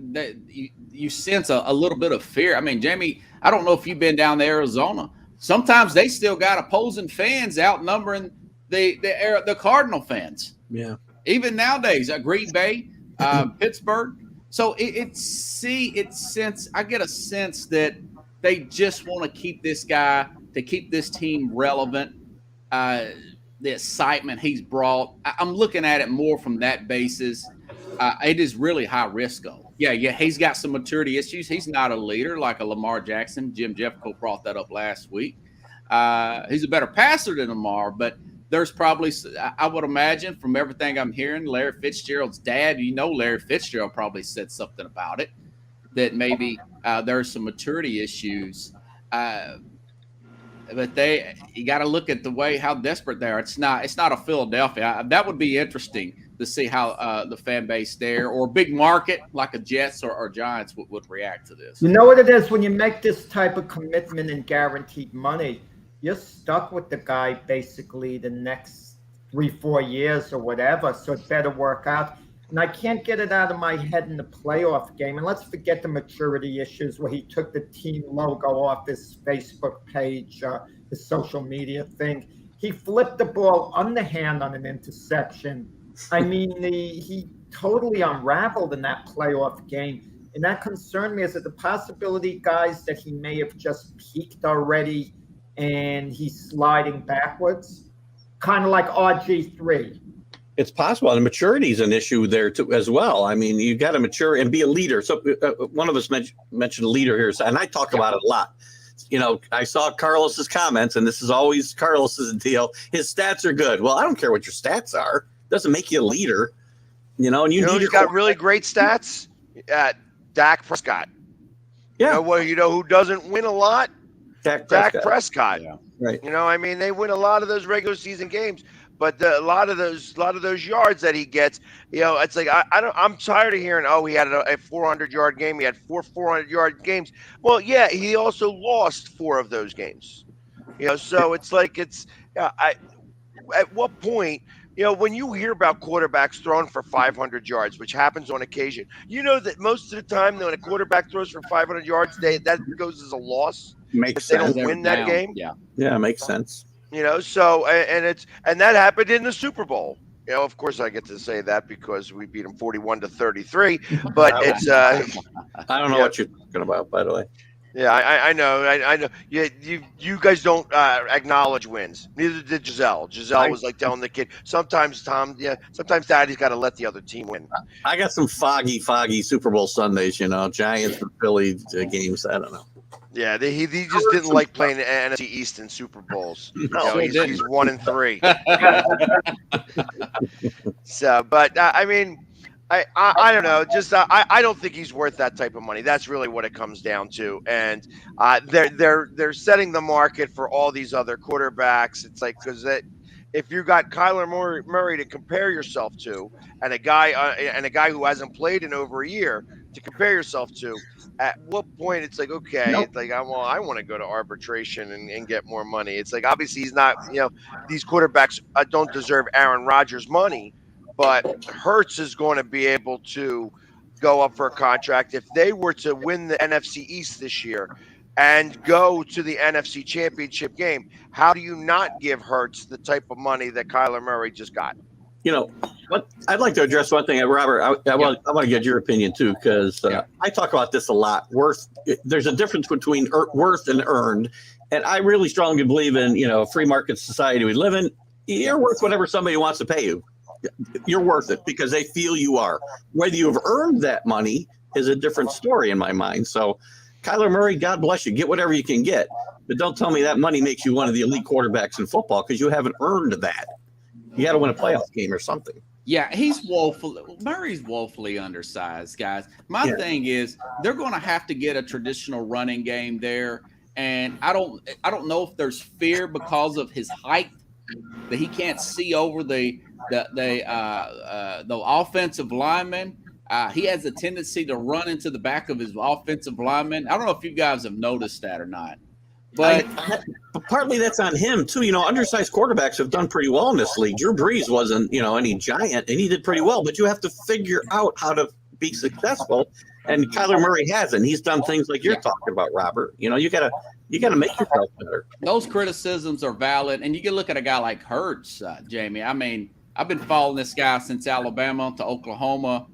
you sense a little bit of fear. I mean, Jamie, I don't know if you've been down to Arizona. Sometimes they still got opposing fans outnumbering the Cardinal fans. Yeah. Even nowadays, Green Bay, Pittsburgh. So I get a sense that they just want to keep this guy, to keep this team relevant. The excitement he's brought, I'm looking at it more from that basis. It is really high risk though. Yeah, he's got some maturity issues. He's not a leader like a Lamar Jackson. Jim Jeffcoat brought that up last week. He's a better passer than Lamar, but there's probably, I would imagine from everything I'm hearing, Larry Fitzgerald's dad, Larry Fitzgerald probably said something about it, that maybe there's some maturity issues. But you got to look at the way how desperate they are. It's not a Philadelphia. That would be interesting to see how the fan base there or big market like a Jets or Giants would react to this. You know what it is? When you make this type of commitment and guaranteed money, you're stuck with the guy basically the next 3-4 years or whatever. So it better work out. And I can't get it out of my head in the playoff game. And let's forget the maturity issues where he took the team logo off his Facebook page, his social media thing. He flipped the ball underhand on an interception. I mean, he totally unraveled in that playoff game. And that concerned me. Is it the possibility, guys, that he may have just peaked already and he's sliding backwards? Kind of like RG3. It's possible. And maturity is an issue there too, as well. I mean, you got to mature and be a leader. So one of us mentioned a leader here, and I talk about it a lot. You know, I saw Carlos's comments, and this is always Carlos's deal. His stats are good. Well, I don't care what your stats are. It doesn't make you a leader. You know, and you need who's got really great stats? Dak Prescott. Yeah. You know who doesn't win a lot? Dak Prescott. Yeah. Right. You know, I mean, they win a lot of those regular season games, but a lot of those yards that he gets, you know, it's like I'm tired of hearing, he had a 400-yard game, he had 4 400-yard games. Well, yeah, he also lost 4 of those games. You know, so it's like at what point, you know, when you hear about quarterbacks throwing for 500 yards, which happens on occasion, you know that most of the time when a quarterback throws for 500 yards, that goes as a loss. Makes sense. They sense. don't win that game. Yeah, it makes sense. You know, so and that happened in the Super Bowl. You know, of course, I get to say that because we beat them 41-33. But it's I don't know what you're talking about, by the way. Yeah, I know. You guys don't acknowledge wins. Neither did Giselle. Giselle was like telling the kid, sometimes Daddy's got to let the other team win. I got some foggy Super Bowl Sundays, you know, Giants and Philly games. I don't know. Yeah, he just didn't like playing the NFC East in Super Bowls. No. He's 1-3. So, but I mean, I don't know. Just I don't think he's worth that type of money. That's really what it comes down to. And they're setting the market for all these other quarterbacks. It's like because if you got Kyler Murray to compare yourself to, and a guy who hasn't played in over a year to compare yourself to, at what point it's like, okay, Nope. it's like I want to go to arbitration and get more money. It's like obviously he's not. These quarterbacks don't deserve Aaron Rodgers money, but Hurts is going to be able to go up for a contract if they were to win the NFC East this year and go to the NFC Championship game. How do you not give Hurts the type of money that Kyler Murray just got? What I'd like to address one thing, Robert. I want to get your opinion too, because I talk about this a lot. There's a difference between worth and earned, and I really strongly believe in a free market society we live in. You're worth whatever somebody wants to pay you. You're worth it because they feel you are. Whether you've earned that money is a different story in my mind. So, Kyler Murray, God bless you. Get whatever you can get, but don't tell me that money makes you one of the elite quarterbacks in football because you haven't earned that. You got to win a playoff game or something. Yeah, Murray's woefully undersized, guys. My thing is they're going to have to get a traditional running game there, and I don't know if there's fear because of his height that he can't see over the offensive lineman. He has a tendency to run into the back of his offensive lineman. I don't know if you guys have noticed that or not. But partly that's on him too. Undersized quarterbacks have done pretty well in this league. Drew Brees wasn't, any giant, and he did pretty well. But you have to figure out how to be successful, and Kyler Murray hasn't. He's done things like you're talking about, Robert. You gotta make yourself better. Those criticisms are valid, and you can look at a guy like Hurts, Jamie. I mean, I've been following this guy since Alabama to Oklahoma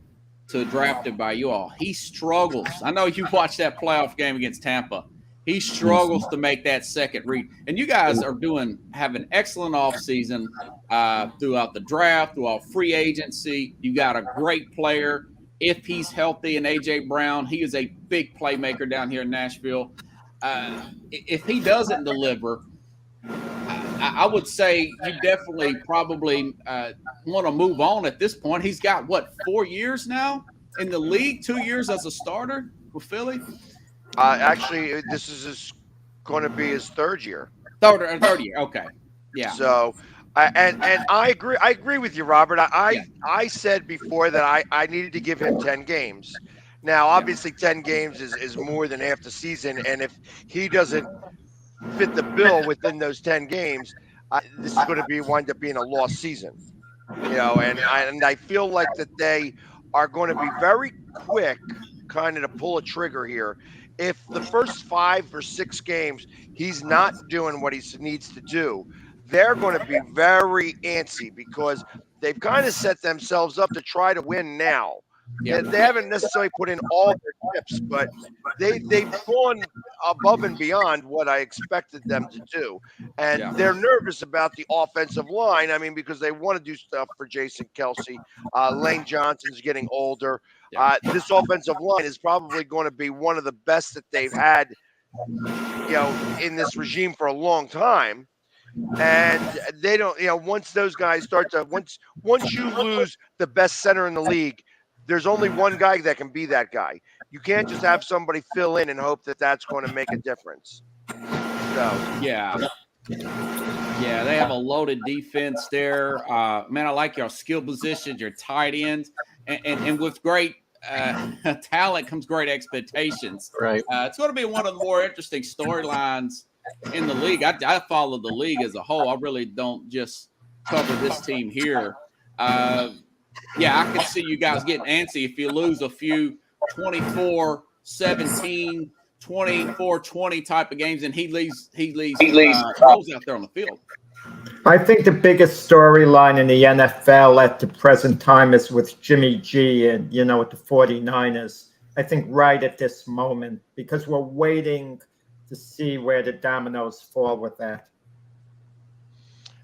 to drafted by you all. He struggles. I know you watched that playoff game against Tampa. He struggles to make that second read. And you guys have an excellent offseason throughout the draft, throughout free agency. You got a great player. If he's healthy, and A.J. Brown, he is a big playmaker down here in Nashville. If he doesn't deliver, I would say you definitely probably want to move on at this point. He's got, 4 years now in the league, 2 years as a starter with Philly? Actually, this is going to be his third year. Third year, okay. Yeah. So, and I agree. I agree with you, Robert. I said before that I needed to give him 10 games. Now, obviously, 10 games is more than half the season, and if he doesn't fit the bill within those 10 games, this is going to wind up being a lost season. And I feel like that they are going to be very quick, kind of to pull a trigger here. If the first 5 or 6 games he's not doing what he needs to do, they're going to be very antsy because they've kind of set themselves up to try to win now. Yeah. They haven't necessarily put in all their chips, but they've gone above and beyond what I expected them to do. And they're nervous about the offensive line. I mean, because they want to do stuff for Jason Kelsey. Lane Johnson's getting older. This offensive line is probably going to be one of the best that they've had, in this regime for a long time. And they don't, once those guys start to, once you lose the best center in the league, there's only one guy that can be that guy. You can't just have somebody fill in and hope that that's going to make a difference. So yeah, they have a loaded defense there. Man, I like your skill positions, your tight ends, and with great talent comes great expectations. Right. It's going to be one of the more interesting storylines in the league. I follow the league as a whole. I really don't just cover this team here. I can see you guys getting antsy if you lose a few 24-17, 24-20 type of games, and he leaves goals out there on the field. I think the biggest storyline in the NFL at the present time is with Jimmy G and, with the 49ers. I think right at this moment, because we're waiting to see where the dominoes fall with that.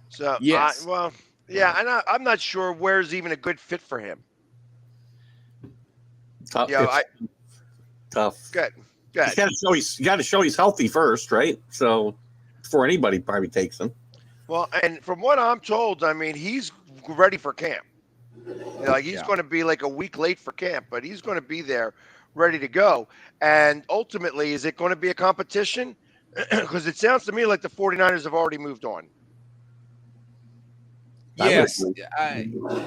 So, yes. And I'm not sure where's even a good fit for him. Tough. Tough. Good. He's got to show he's healthy first, right? So before anybody probably takes him. Well, and from what I'm told, I mean, he's ready for camp. Like he's going to be like a week late for camp, but he's going to be there ready to go. And ultimately, is it going to be a competition? Because it sounds to me like the 49ers have already moved on. Yes,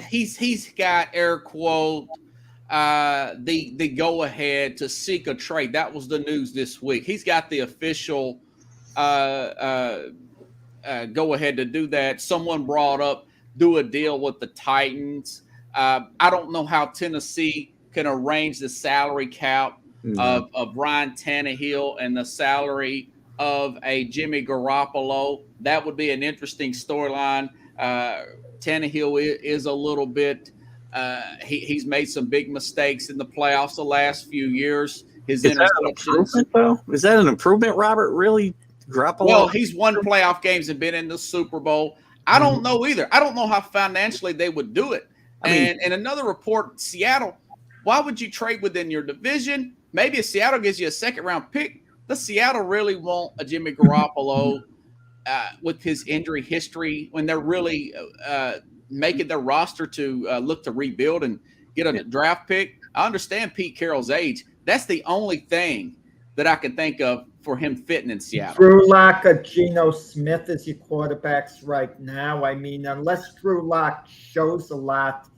he's got air quote the go ahead to seek a trade. That was the news this week. He's got the official go ahead to do that. Someone brought up do a deal with the Titans. I don't know how Tennessee can arrange the salary cap of Ryan Tannehill and the salary of a Jimmy Garoppolo. That would be an interesting storyline. Tannehill is a little bit he's made some big mistakes in the playoffs the last few years. His interceptions. Is that an improvement, Robert? Really? Garoppolo? Well, he's won playoff games and been in the Super Bowl. I don't know either. I don't know how financially they would do it. And another report, Seattle, why would you trade within your division? Maybe if Seattle gives you a second-round pick, does Seattle really want a Jimmy Garoppolo with his injury history when they're really making their roster to look to rebuild and get a draft pick? I understand Pete Carroll's age. That's the only thing that I can think of for him fitting in Seattle. Drew Lock or Geno Smith as your quarterbacks right now. I mean, unless Drew Lock shows a lot,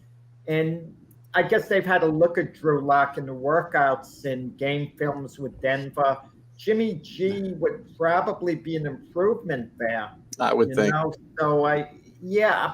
and I guess they've had a look at Drew Lock in the workouts and game films with Denver. Jimmy G would probably be an improvement there. I would think. So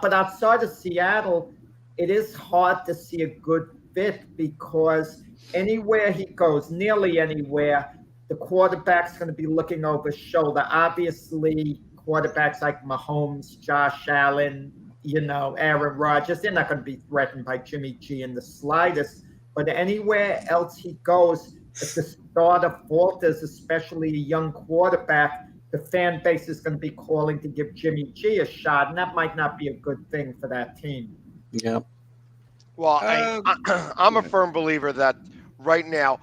but outside of Seattle, it is hard to see a good fit because anywhere he goes, nearly anywhere, the quarterback's going to be looking over his shoulder. Obviously, quarterbacks like Mahomes, Josh Allen, Aaron Rodgers, they're not going to be threatened by Jimmy G in the slightest. But anywhere else he goes, if the starter falters, especially a young quarterback, the fan base is going to be calling to give Jimmy G a shot, and that might not be a good thing for that team. Yeah. Well, I'm a firm believer that right now,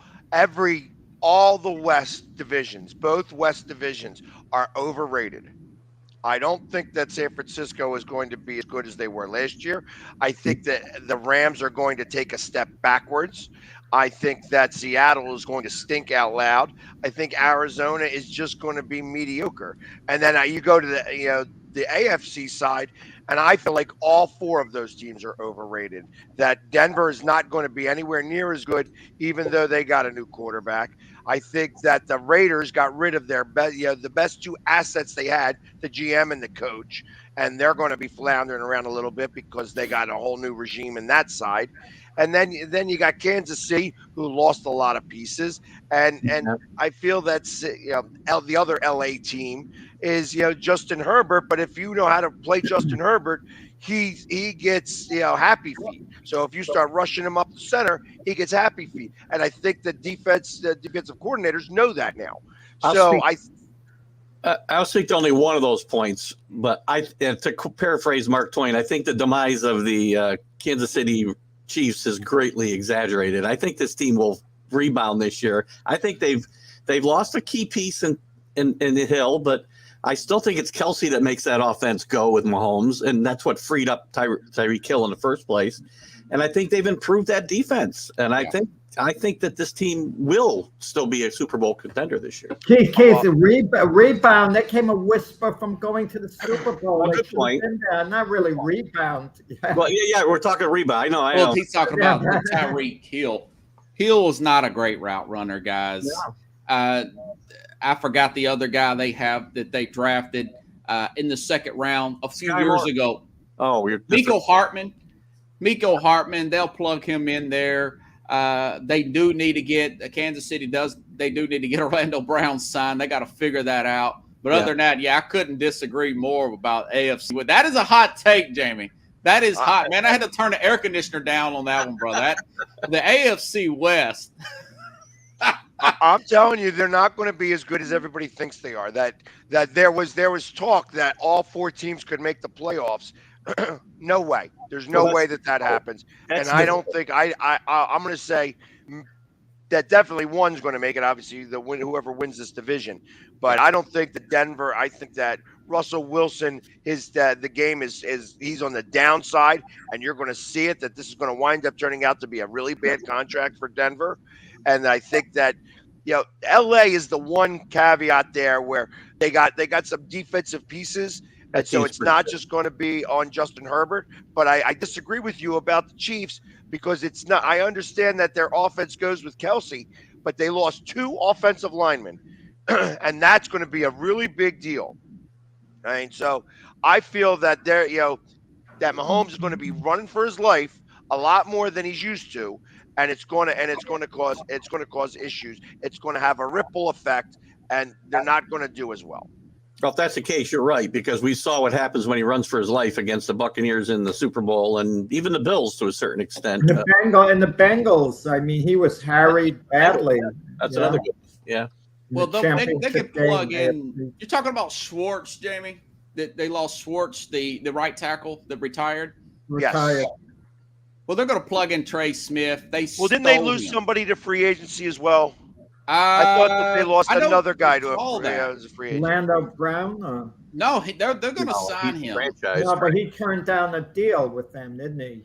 all the West divisions, both West divisions, are overrated. I don't think that San Francisco is going to be as good as they were last year. I think that the Rams are going to take a step backwards. I think that Seattle is going to stink out loud. I think Arizona is just going to be mediocre. And then you go to the AFC side, and I feel like all four of those teams are overrated. That Denver is not going to be anywhere near as good, even though they got a new quarterback. I think that the Raiders got rid of their the best two assets they had, the GM and the coach, and they're going to be floundering around a little bit because they got a whole new regime in that side. And then you got Kansas City, who lost a lot of pieces, and I feel that's the other LA team is Justin Herbert. But if you know how to play Justin Herbert, he gets happy feet. So if you start rushing him up the center, he gets happy feet. And I think the defensive coordinators know that now. I'll speak to only one of those points, but to paraphrase Mark Twain, I think the demise of the Kansas City Chiefs is greatly exaggerated. I think this team will rebound this year. I think they've lost a key piece in the Hill, but I still think it's Kelsey that makes that offense go with Mahomes, and that's what freed up Tyreek Hill in the first place. And I think they've improved that defense, and I think that this team will still be a Super Bowl contender this year. Keith, a rebound. That came a whisper from going to the Super Bowl. Good point. Not really rebound. Well, yeah, we're talking rebound. I know. He's talking about Tyreek Hill. Hill is not a great route runner, guys. Yeah. I forgot the other guy that they drafted in the second round a few years ago. Oh, Mecole Hardman. They'll plug him in there. They do need to get Kansas City does. They do need to get Orlando Brown signed. They got to figure that out. But other than that, I couldn't disagree more about AFC. But that is a hot take, Jamie. That is hot, man. I had to turn the air conditioner down on that one, bro. The AFC West. I'm telling you, they're not going to be as good as everybody thinks they are. That there was talk that all four teams could make the playoffs. No way. There's no way that happens. And I don't think I'm going to say that definitely one's going to make it. Obviously, whoever wins this division. But I don't think that Denver. I think that Russell Wilson, the game is he's on the downside, and you're going to see it. That this is going to wind up turning out to be a really bad contract for Denver, and I think that. LA is the one caveat there where they got some defensive pieces, and so it's not just going to be on Justin Herbert. But I disagree with you about the Chiefs because it's not. I understand that their offense goes with Kelsey, but they lost 2 offensive linemen, and that's going to be a really big deal. I mean, so I feel that that Mahomes is going to be running for his life a lot more than he's used to, and it's going to cause issues. It's going to have a ripple effect, and they're not going to do as well. Well, if that's the case, you're right, because we saw what happens when he runs for his life against the Buccaneers in the Super Bowl and even the Bills to a certain extent. The Bengals, I mean, he was harried badly. That's another good one. Yeah. Well, they could plug in. You're talking about Schwartz, Jamie? They lost Schwartz, the right tackle that retired? Retired. Yes. Well, they're going to plug in Trey Smith. Didn't they lose somebody to free agency as well? I thought that they lost another guy to a free agent. Orlando Brown? No, they're going to sign him. No, but he turned down a deal with them, didn't he?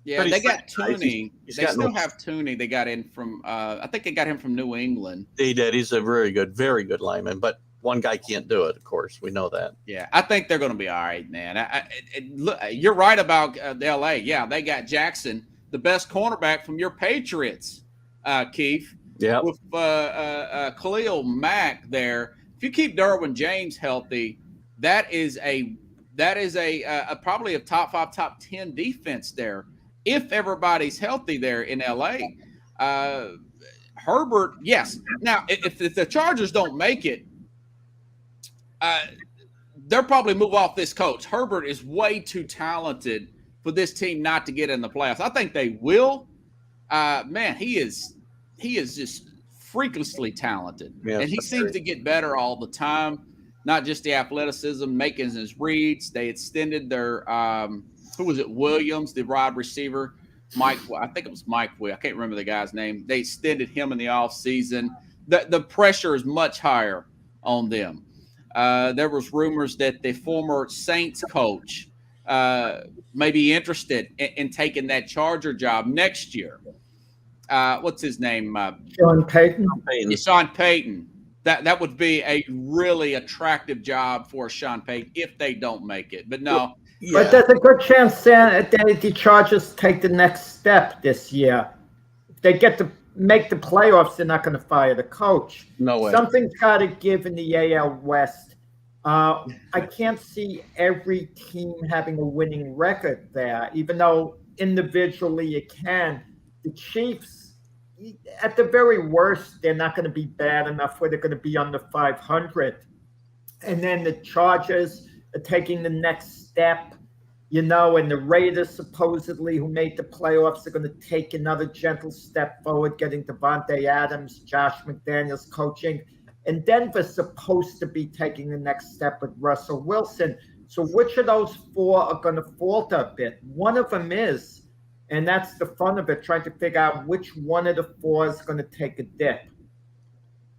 Yeah, they got Tooney. They still have Tooney. They got in from I think they got him from New England. They did. He's a very good lineman, but one guy can't do it, of course. We know that. Yeah, I think they're going to be all right, man. Look, you're right about the L.A. Yeah, they got Jackson, the best cornerback from your Patriots, Keith. Yeah. With Khalil Mack there. If you keep Derwin James healthy, that is probably a top 5, top 10 defense there. If everybody's healthy there in L.A. Herbert, yes. Now, if the Chargers don't make it, they'll probably move off this coach. Herbert is way too talented for this team not to get in the playoffs. I think they will. Man, he is just freakishly talented. Yeah, and he seems to get better all the time, not just the athleticism, making his reads. They extended their Williams, the wide receiver. I think it was Mike Will. I can't remember the guy's name. They extended him in the offseason. The pressure is much higher on them. There was rumors that the former Saints coach may be interested in taking that Charger job next year. What's his name? Sean Payton. Sean Payton. That would be a really attractive job for Sean Payton if they don't make it. But no. Yeah. But there's a good chance that the Chargers take the next step this year. If they get to make the playoffs, they're not going to fire the coach. No way. Something's got to give in the AL West. I can't see every team having a winning record there, even though individually you can. The Chiefs, at the very worst, they're not going to be bad enough where they're going to be under 500. And then the Chargers are taking the next step, and the Raiders supposedly, who made the playoffs, are going to take another gentle step forward, getting Devontae Adams, Josh McDaniels coaching. And Denver's supposed to be taking the next step with Russell Wilson. So which of those 4 are going to falter a bit? One of them is, and that's the fun of it, trying to figure out which one of the 4 is going to take a dip.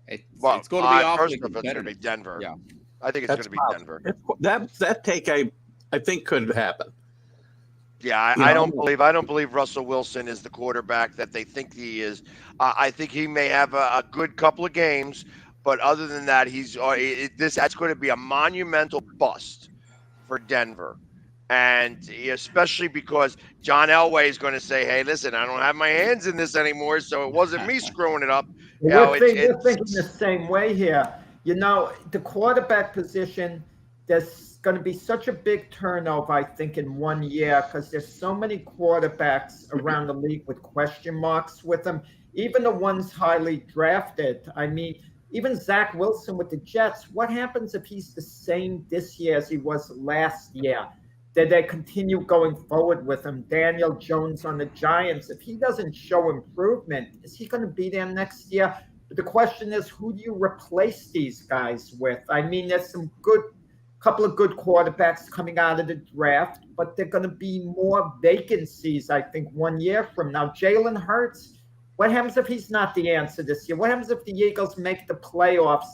It's going to be awfully competitive. It's going to be Denver. Yeah. I think it's going to be Denver. That take I think could happen. Yeah, I don't believe Russell Wilson is the quarterback that they think he is. I think he may have a good couple of games, but other than that, that's going to be a monumental bust for Denver. And especially because John Elway is going to say, hey, listen, I don't have my hands in this anymore, so it wasn't me screwing it up. We're thinking the same way here. The quarterback position, there's going to be such a big turnover, I think, in 1 year because there's so many quarterbacks around the league with question marks with them, even the ones highly drafted. I mean, even Zach Wilson with the Jets, what happens if he's the same this year as he was last year? Did they continue going forward with him? Daniel Jones on the Giants, if he doesn't show improvement, is he going to be there next year? But the question is, who do you replace these guys with? I mean, there's couple of good quarterbacks coming out of the draft, but they're going to be more vacancies, I think, 1 year from now. Jalen Hurts, What happens if he's not the answer this year? What happens if the Eagles make the playoffs,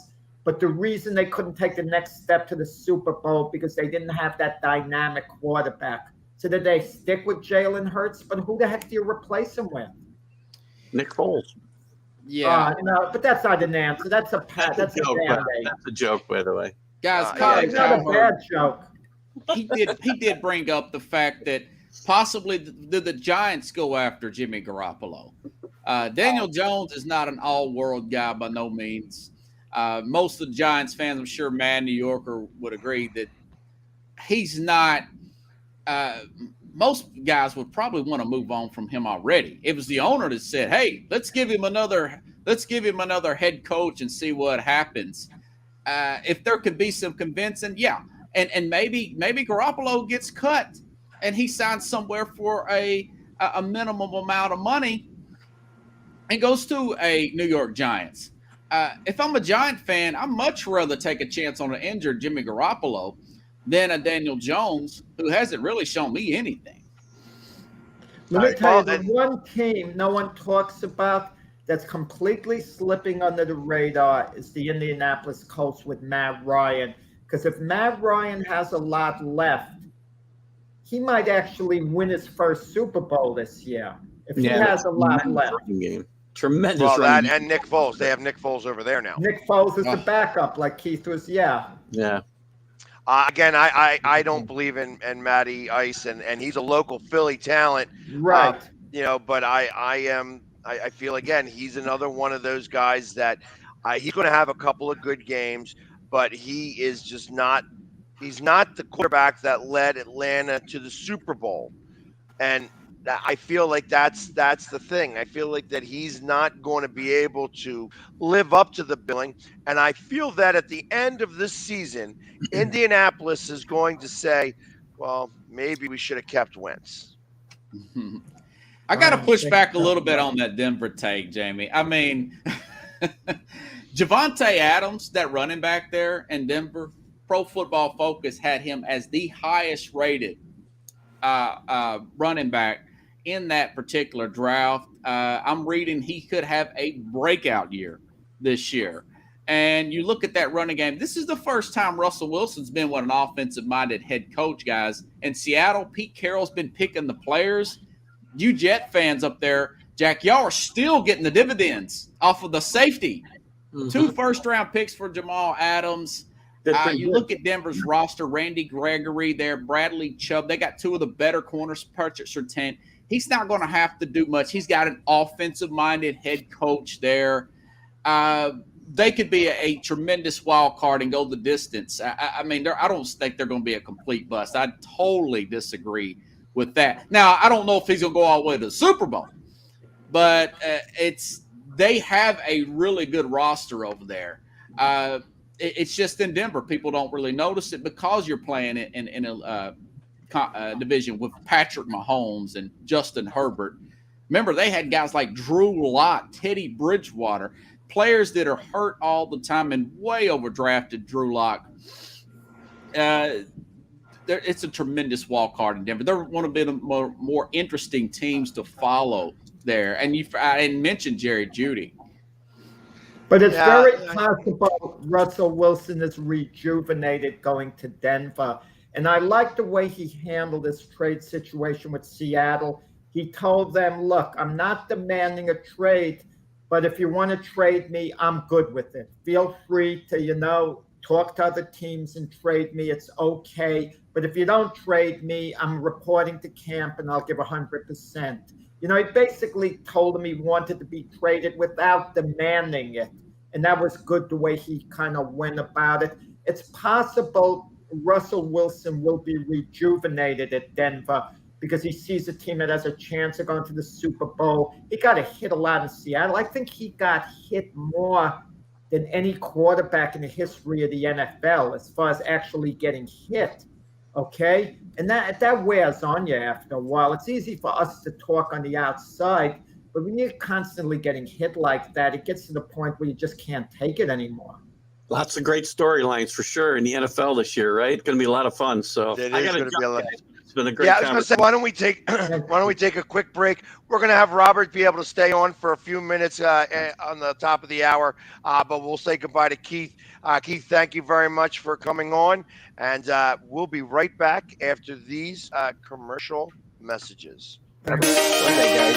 but the reason they couldn't take the next step to the Super Bowl because they didn't have that dynamic quarterback? So did they stick with Jalen Hurts? But who the heck do you replace him with? Nick Foles. Yeah, no, but that's not an answer. That's a That's a joke, by the way. guys, yeah, Colin It's not a Cowherd, bad joke. he did bring up the fact that possibly did the Giants go after Jimmy Garoppolo. Daniel Jones is not an all-world guy by no means. Most of the Giants fans, I'm sure Mad New Yorker would agree that he's not. Most guys would probably want to move on from him already. It was the owner that said, "Hey, let's give him another head coach and see what happens." If there could be some convincing, yeah, and maybe Garoppolo gets cut and he signs somewhere for a minimum amount of money and goes to a New York Giants. If I'm a Giant fan, I'd much rather take a chance on an injured Jimmy Garoppolo than a Daniel Jones, who hasn't really shown me anything. Let me tell you, the and- one team no one talks about that's completely slipping under the radar is the Indianapolis Colts with Matt Ryan. Because if Matt Ryan has a lot left, he might actually win his first Super Bowl this year. If he has a lot left. Tremendous Well, running that and Nick Foles. They have Nick Foles over there now. Nick Foles is the backup, like Keith was, Yeah. Again, I don't believe in Matty Ice, and he's a local Philly talent. Right. But I feel again he's another one of those guys that he's going to have a couple of good games, but he is just not. He's not the quarterback that led Atlanta to the Super Bowl, and I feel like that's the thing. I feel like that he's not going to be able to live up to the billing, and I feel that at the end of this season, Indianapolis is going to say, "Well, maybe we should have kept Wentz." I got to push back a little bit on that Denver take, Jamie. I mean, Javonte Adams, that running back there in Denver, Pro Football Focus had him as the highest rated running back in that particular draft. I'm reading he could have a breakout year this year. And you look at that running game. This is the first time Russell Wilson's been with an offensive-minded head coach, guys. In Seattle, Pete Carroll's been picking the players. You Jet fans up there, Jack, y'all are still getting the dividends off of the safety. Mm-hmm. 2 first-round picks for Jamal Adams. You look at Denver's roster, Randy Gregory there, Bradley Chubb. They got 2 of the better corners purchased for 10. He's not going to have to do much. He's got an offensive-minded head coach there. They could be a tremendous wild card and go the distance. I mean, I don't think they're going to be a complete bust. I totally disagree with that. Now, I don't know if he's going to go all the way to the Super Bowl, but they have a really good roster over there. It's just in Denver, people don't really notice it because you're playing in a division with Patrick Mahomes and Justin Herbert. Remember, they had guys like Drew Lock, Teddy Bridgewater, players that are hurt all the time and way overdrafted Drew Lock. It's a tremendous wild card in Denver. They're one of the more interesting teams to follow there. And I didn't mention Jerry Jeudy. But it's very possible Russell Wilson is rejuvenated going to Denver. And I like the way he handled this trade situation with Seattle. He told them, look, I'm not demanding a trade, but if you want to trade me, I'm good with it. Feel free to, talk to other teams and trade me. It's okay. But if you don't trade me, I'm reporting to camp and I'll give 100%. He basically told him he wanted to be traded without demanding it. And that was good the way he kind of went about it. It's possible Russell Wilson will be rejuvenated at Denver because he sees a team that has a chance of going to the Super Bowl. He got hit a lot in Seattle. I think he got hit more than any quarterback in the history of the NFL as far as actually getting hit. Okay? And that wears on you after a while. It's easy for us to talk on the outside, but when you're constantly getting hit like that, it gets to the point where you just can't take it anymore. Lots of great storylines for sure in the NFL this year, right? It's going to be a lot of fun. So it is going to be a lot. It's been a great Yeah, I was going to say, why don't we take a quick break? We're going to have Robert be able to stay on for a few minutes on the top of the hour, but we'll say goodbye to Keith. Keith, thank you very much for coming on, and we'll be right back after these commercial messages. Happy Sunday, guys.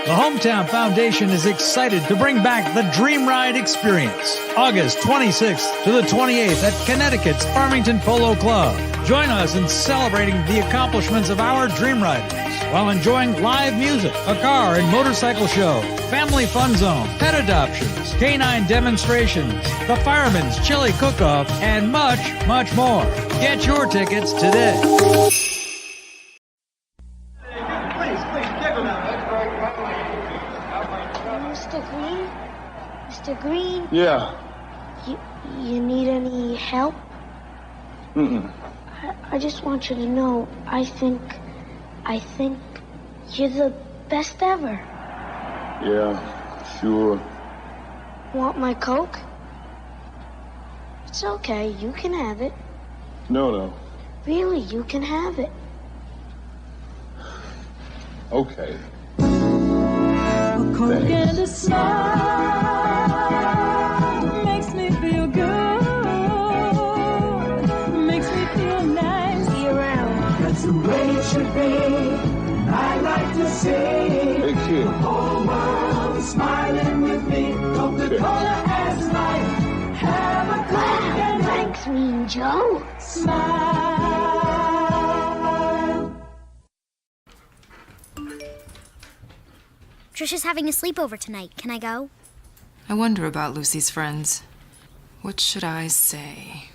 The Hometown Foundation is excited to bring back the Dream Ride experience, August 26th to the 28th at Connecticut's Farmington Polo Club. Join us in celebrating the accomplishments of our Dream Riders while enjoying live music, a car and motorcycle show, family fun zone, pet adoptions, canine demonstrations, the Fireman's Chili Cook-Off, and much, much more. Get your tickets today. Mr. Green? Yeah. You need any help? Mm-mm. I just want you to know, I think you're the best ever. Yeah, sure. Want my Coke? It's okay, you can have it. No. Really, you can have it. Okay. A Coke and a smile makes me feel good, makes me feel nice. Be around. That's the way it should be. I like to see Hey, kid. the whole world smiling with me. Coca-Cola as life. Have a Coke Wow, and thanks, Mean Joe. smile. Trisha's having a sleepover tonight. Can I go? I wonder about Lucy's friends. What should I say?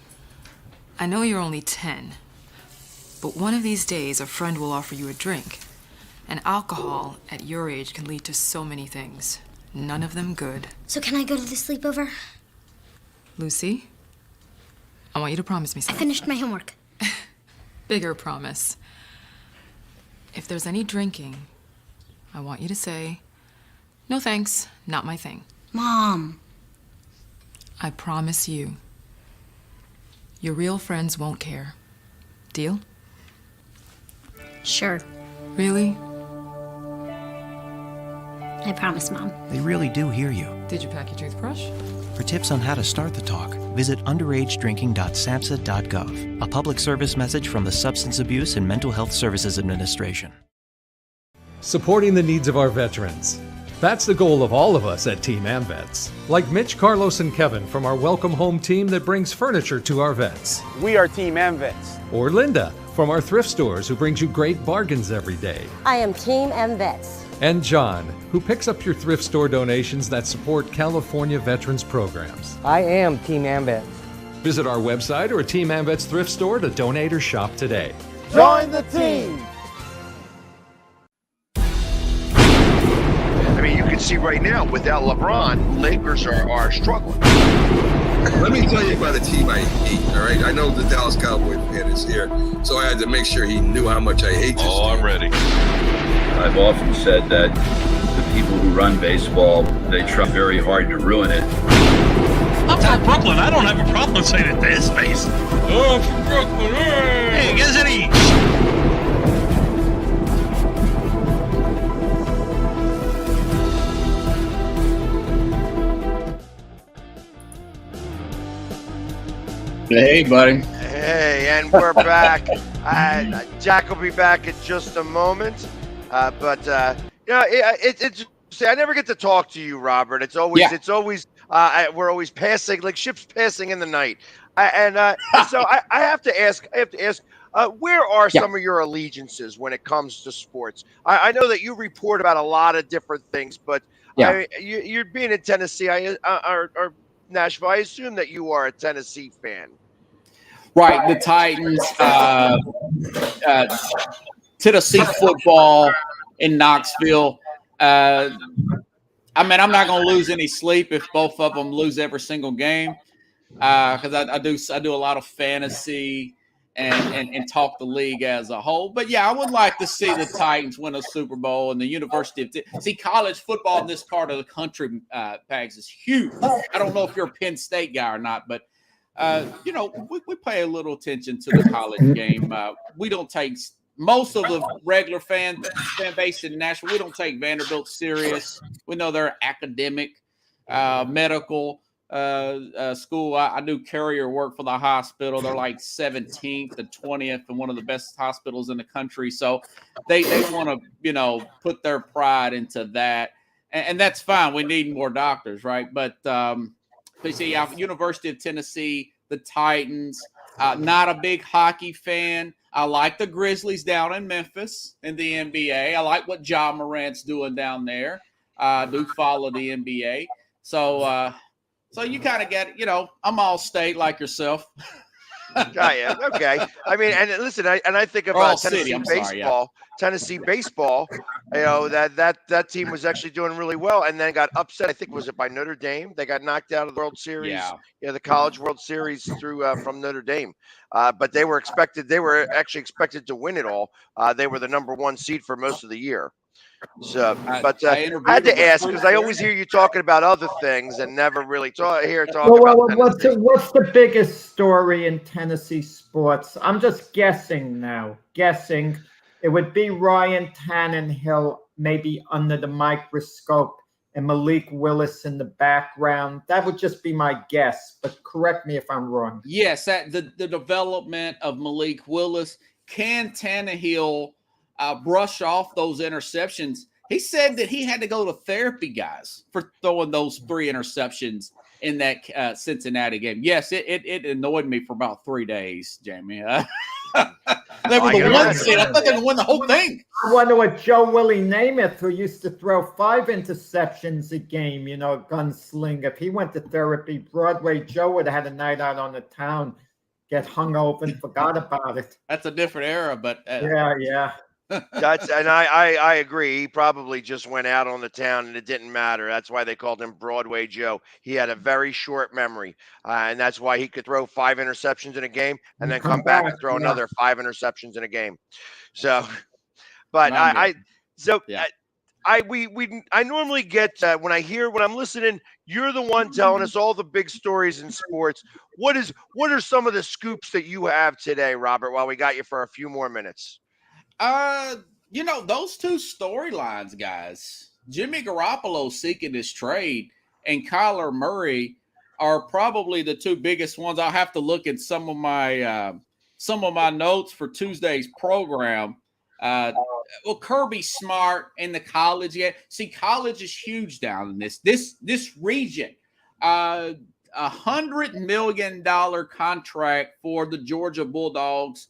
I know you're only 10, but one of these days a friend will offer you a drink. And alcohol at your age can lead to so many things. None of them good. So can I go to the sleepover? Lucy, I want you to promise me I something. finished my homework. Bigger promise. If there's any drinking, I want you to say, "No thanks, not my thing." Mom. I promise you. Your real friends won't care. Deal? Sure. Really? I promise, Mom. They really do hear you. Did you pack your toothbrush? For tips on how to start the talk, visit underagedrinking.samhsa.gov. A public service message from the Substance Abuse and Mental Health Services Administration. Supporting the needs of our veterans. That's the goal of all of us at Team AmVets. Like Mitch, Carlos, and Kevin from our Welcome Home team that brings furniture to our vets. We are Team AmVets. Or Linda from our thrift stores who brings you great bargains every day. I am Team AmVets. And John, who picks up your thrift store donations that support California veterans programs. I am Team AmVets. Visit our website or Team AmVets thrift store to donate or shop today. Join the team! I mean, you can see right now, without LeBron, Lakers are struggling. Let me tell you about a team I hate, all right? I know the Dallas Cowboy fan is here, so I had to make sure he knew how much I hate this team. I'm ready. I've often said that the people who run baseball, they try very hard to ruin it. I'm from Brooklyn. I don't have a problem saying it to his face. Oh, I'm from Brooklyn. Hey, get it each. Hey, buddy. Hey, and we're back. Jack will be back in just a moment. But it's I never get to talk to you, Robert. It's always we're always passing like ships passing in the night. So I have to ask. Where are some of your allegiances when it comes to sports? I know that you report about a lot of different things, but you're being in Tennessee or Nashville. I assume that you are a Tennessee fan. Right, the Titans, Tennessee football in Knoxville. I mean, I'm not going to lose any sleep if both of them lose every single game, because I do a lot of fantasy and talk the league as a whole. But yeah, I would like to see the Titans win a Super Bowl and the University of college football in this part of the country, Pags, is huge. I don't know if you're a Penn State guy or not, but we pay a little attention to the college game. We don't take most of the regular fan base in Nashville. We don't take Vanderbilt serious. We know they're academic, medical school. I do carrier work for the hospital. They're like 17th and 20th and one of the best hospitals in the country. So they want to, put their pride into that. And that's fine. We need more doctors, right? But you see, University of Tennessee, the Titans, not a big hockey fan. I like the Grizzlies down in Memphis in the NBA. I like what Ja Morant's doing down there. I do follow the NBA. So you kind of get, I'm all state like yourself. Yeah, okay. I mean, and listen, I think about Tennessee baseball. Tennessee baseball, that team was actually doing really well, and then got upset. I think was it by Notre Dame? They got knocked out of the World Series, the College World Series from Notre Dame. But they were actually expected to win it all. They were the number 1 seed for most of the year. So, but I had to ask because I always hear you talking about other things and never really talk about Tennessee. What's the biggest story in Tennessee sports? I'm just guessing now. It would be Ryan Tannehill maybe under the microscope and Malik Willis in the background. That would just be my guess, but correct me if I'm wrong. Yes, the development of Malik Willis. Can Tannehill brush off those interceptions? He said that he had to go to therapy, guys, for throwing those 3 interceptions in that Cincinnati game. Yes, it annoyed me for about 3 days, Jamie. They were the 1 seed. I thought they were going to win the whole thing. I wonder what Joe Willie Namath, who used to throw 5 interceptions a game, gunsling. If he went to therapy, Broadway Joe would have had a night out on the town, get hung over and forgot about it. That's a different era, but yeah. I agree. He probably just went out on the town and it didn't matter. That's why they called him Broadway Joe. He had a very short memory, and that's why he could throw 5 interceptions in a game and then come back and throw another 5 interceptions in a game. So, but I normally get when I'm listening, you're the one telling us all the big stories in sports. What are some of the scoops that you have today, Robert? While we got you for a few more minutes. Those 2 storylines, guys, Jimmy Garoppolo seeking his trade and Kyler Murray are probably the 2 biggest ones. I'll have to look at some of my notes for Tuesday's program. Kirby Smart in the college. Yeah. See, college is huge down in this region. $100 million contract for the Georgia Bulldogs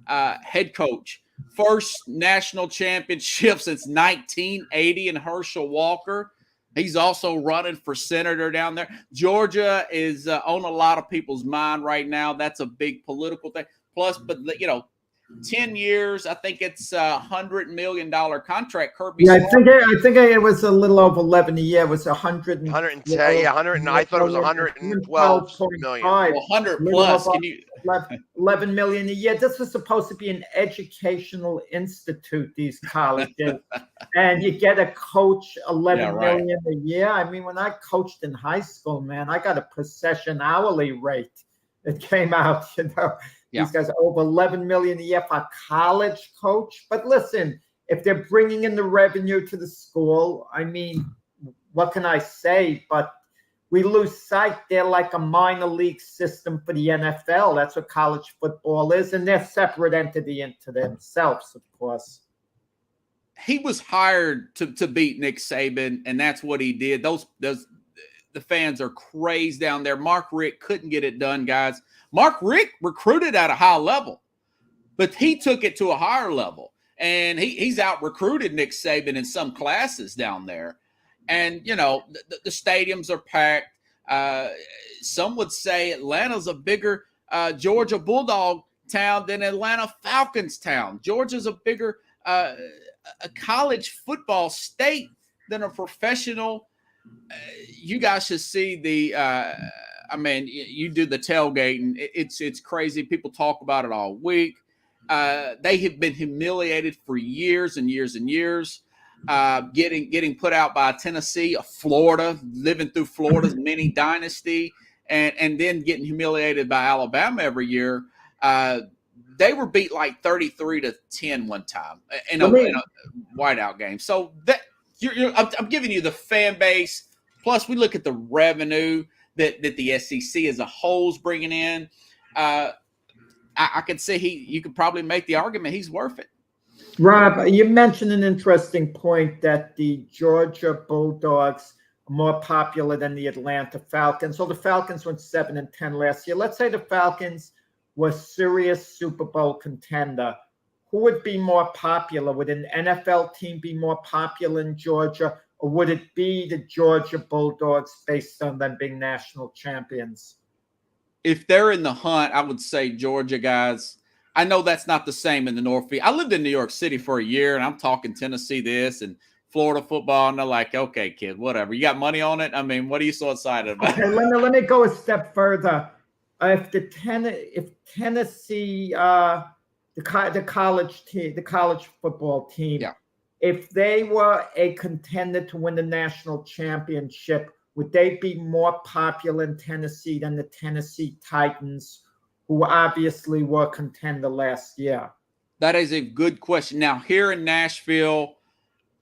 head coach. First national championship since 1980 in Herschel Walker. He's also running for senator down there. Georgia is on a lot of people's mind right now. That's a big political thing. Plus, but 10 years, I think it's $100 million contract. Kirby. Yeah, I think it was a little over 11 a year. It was 110. 110. Yeah, 100. I thought it was 112 million. 100 plus. Can you? 11 million a year. This was supposed to be an educational institute, these colleges. And you get a coach 11 million a year. I mean, when I coached in high school, man, I got a procession hourly rate that came out, These guys are over 11 million a year for a college coach. But listen, if they're bringing in the revenue to the school, I mean, what can I say? But we lose sight. They're like a minor league system for the NFL. That's what college football is. And they're separate entity into themselves, of course. He was hired to beat Nick Saban, and that's what he did. The fans are crazed down there. Mark Richt couldn't get it done, guys. Mark Richt recruited at a high level, but he took it to a higher level. And he's out-recruited Nick Saban in some classes down there. And, the stadiums are packed. Some would say Atlanta's a bigger Georgia Bulldog town than Atlanta Falcons town. Georgia's a bigger a college football state than a professional. You guys should see you do the tailgating. It's crazy. People talk about it all week. They have been humiliated for years and years and years. Getting put out by Tennessee, Florida, living through Florida's mini dynasty, and then getting humiliated by Alabama every year. They were beat like 33-10 one time in a whiteout game. So that I'm giving you the fan base. Plus, we look at the revenue that the SEC as a whole is bringing in. I could say you could probably make the argument he's worth it. Rob, you mentioned an interesting point that the Georgia Bulldogs are more popular than the Atlanta Falcons. So the Falcons went 7-10 last year. Let's say the Falcons were serious Super Bowl contender. Who would be more popular? Would an NFL team be more popular in Georgia, or would it be the Georgia Bulldogs based on them being national champions? If they're in the hunt, I would say Georgia guys. I know that's not the same in the Northeast. I lived in New York City for a year, and I'm talking Tennessee this and Florida football, and they're like, okay, kid, whatever. You got money on it? I mean, what are you so excited about? Okay, let me go a step further. If Tennessee, the college football team, if they were a contender to win the national championship, would they be more popular in Tennessee than the Tennessee Titans, who obviously were contender last year? That is a good question. Now, here in Nashville,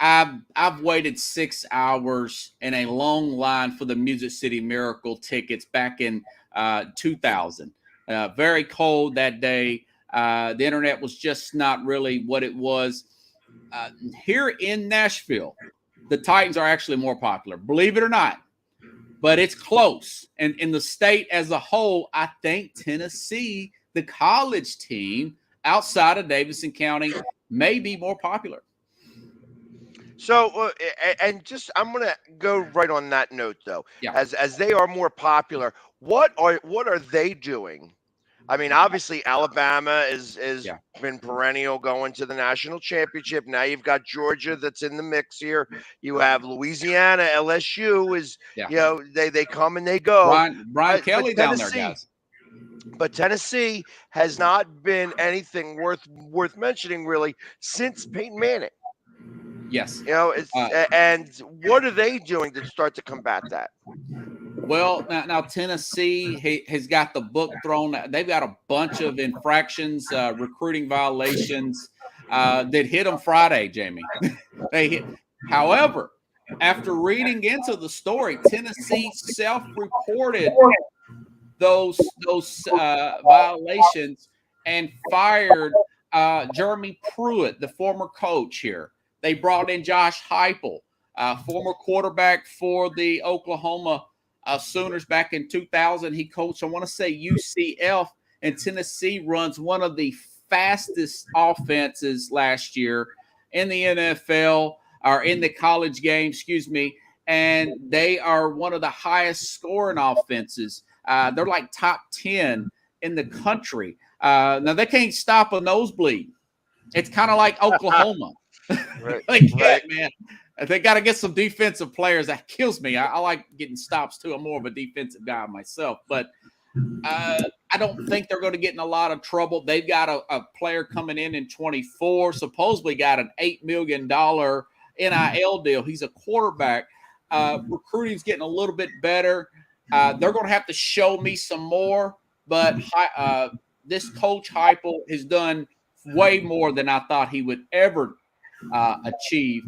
I've waited 6 hours in a long line for the Music City Miracle tickets back in 2000. Very cold that day. The internet was just not really what it was. Here in Nashville, the Titans are actually more popular, believe it or not. But it's close. And in the state as a whole, I think Tennessee, the college team outside of Davidson County, may be more popular. So, and just I'm going to go right on that note, though. Yeah. As they are more popular, what are they doing? I mean, obviously, Alabama is been perennial going to the national championship. Now you've got Georgia that's in the mix here. You have Louisiana, LSU is, they come and they go. Brian Kelly down there, guys. But Tennessee has not been anything worth mentioning really since Peyton Manning. Yes. And what are they doing to start to combat that? Well, now Tennessee has got the book thrown. They've got a bunch of infractions, recruiting violations that hit them Friday, Jamie. However, after reading into the story, Tennessee self-reported those violations and fired Jeremy Pruitt, the former coach here. They brought in Josh Heupel, former quarterback for the Oklahoma Sooners back in 2000. He coached, I want to say, UCF, and Tennessee runs one of the fastest offenses last year in the NFL, or in the college game, and they are one of the highest scoring offenses. They're like top 10 in the country. Now, they can't stop a nosebleed. It's kind of like Oklahoma. Right. Man. They got to get some defensive players. That kills me. I like getting stops too. I'm more of a defensive guy myself, but I don't think they're going to get in a lot of trouble. They've got a player coming in 24, supposedly got an $8 million NIL deal. He's a quarterback. Recruiting's getting a little bit better. They're going to have to show me some more, but this coach Heupel has done way more than I thought he would ever achieve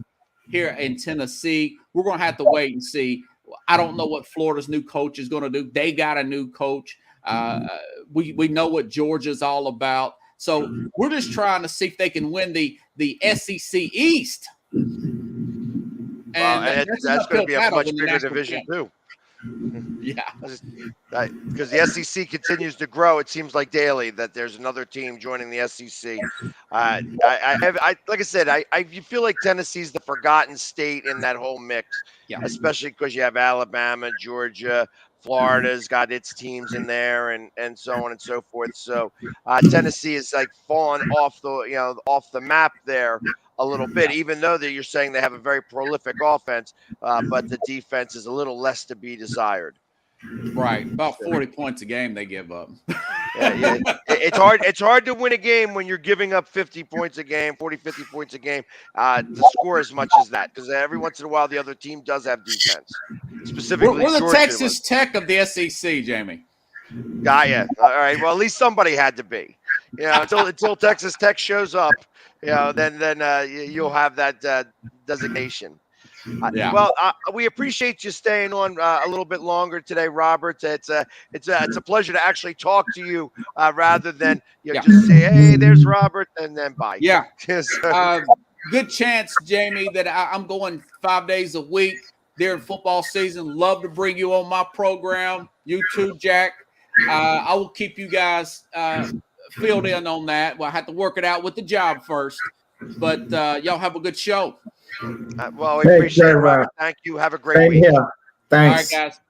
here in Tennessee. We're going to have to wait and see. I don't know what Florida's new coach is going to do. They got a new coach. We know what Georgia's all about. So we're just trying to see if they can win the SEC East. And that's going to be a much bigger division too. Yeah, because the SEC continues to grow. It seems like daily that there's another team joining the SEC. Like I said, I feel like Tennessee's the forgotten state in that whole mix. Yeah. Especially because you have Alabama, Georgia, Florida's got its teams in there, and so on and so forth. So Tennessee is like fallen off the map there a little bit, even though you're saying they have a very prolific offense, but the defense is a little less to be desired. Right, about 40 points a game they give up. Yeah. It's hard to win a game when you're giving up 50 points a game, 40, 50 points a game to score as much as that, because every once in a while the other team does have defense. specifically We're the Georgia Texas Tech of the SEC, Jamie. Got ya. All right. Well, at least somebody had to be. Until Texas Tech shows up, then you'll have that designation. Yeah. Well, we appreciate you staying on a little bit longer today, Robert. It's a pleasure to actually talk to you rather than just say, "Hey, there's Robert," and then bye. Yeah. So- Good chance, Jamie, that I'm going 5 days a week during football season. Love to bring you on my program. You too, Jack. I will keep you guys filled in on that. Well, I have to work it out with the job first, but y'all have a good show. Well, we appreciate it, Robert. Thank you. Have a great week. Here. Thanks. All right, guys.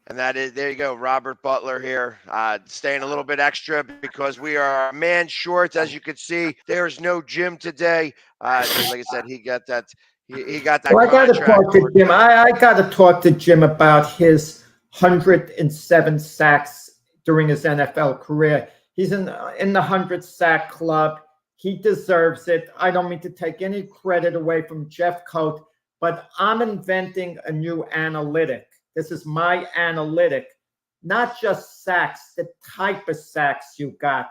And there you go, Robert Butler here, staying a little bit extra because we are man short. As you can see, there's no Jim today. Like I said, he got that. He got that. Well, I got to contract. talk to Jim. I got to talk to Jim about his 107 sacks during his NFL career. He's in the 100 sack club. He deserves it. I don't mean to take any credit away from Jeff Coat, but I'm inventing a new analytic. This is my analytic, not just sacks, the type of sacks you got.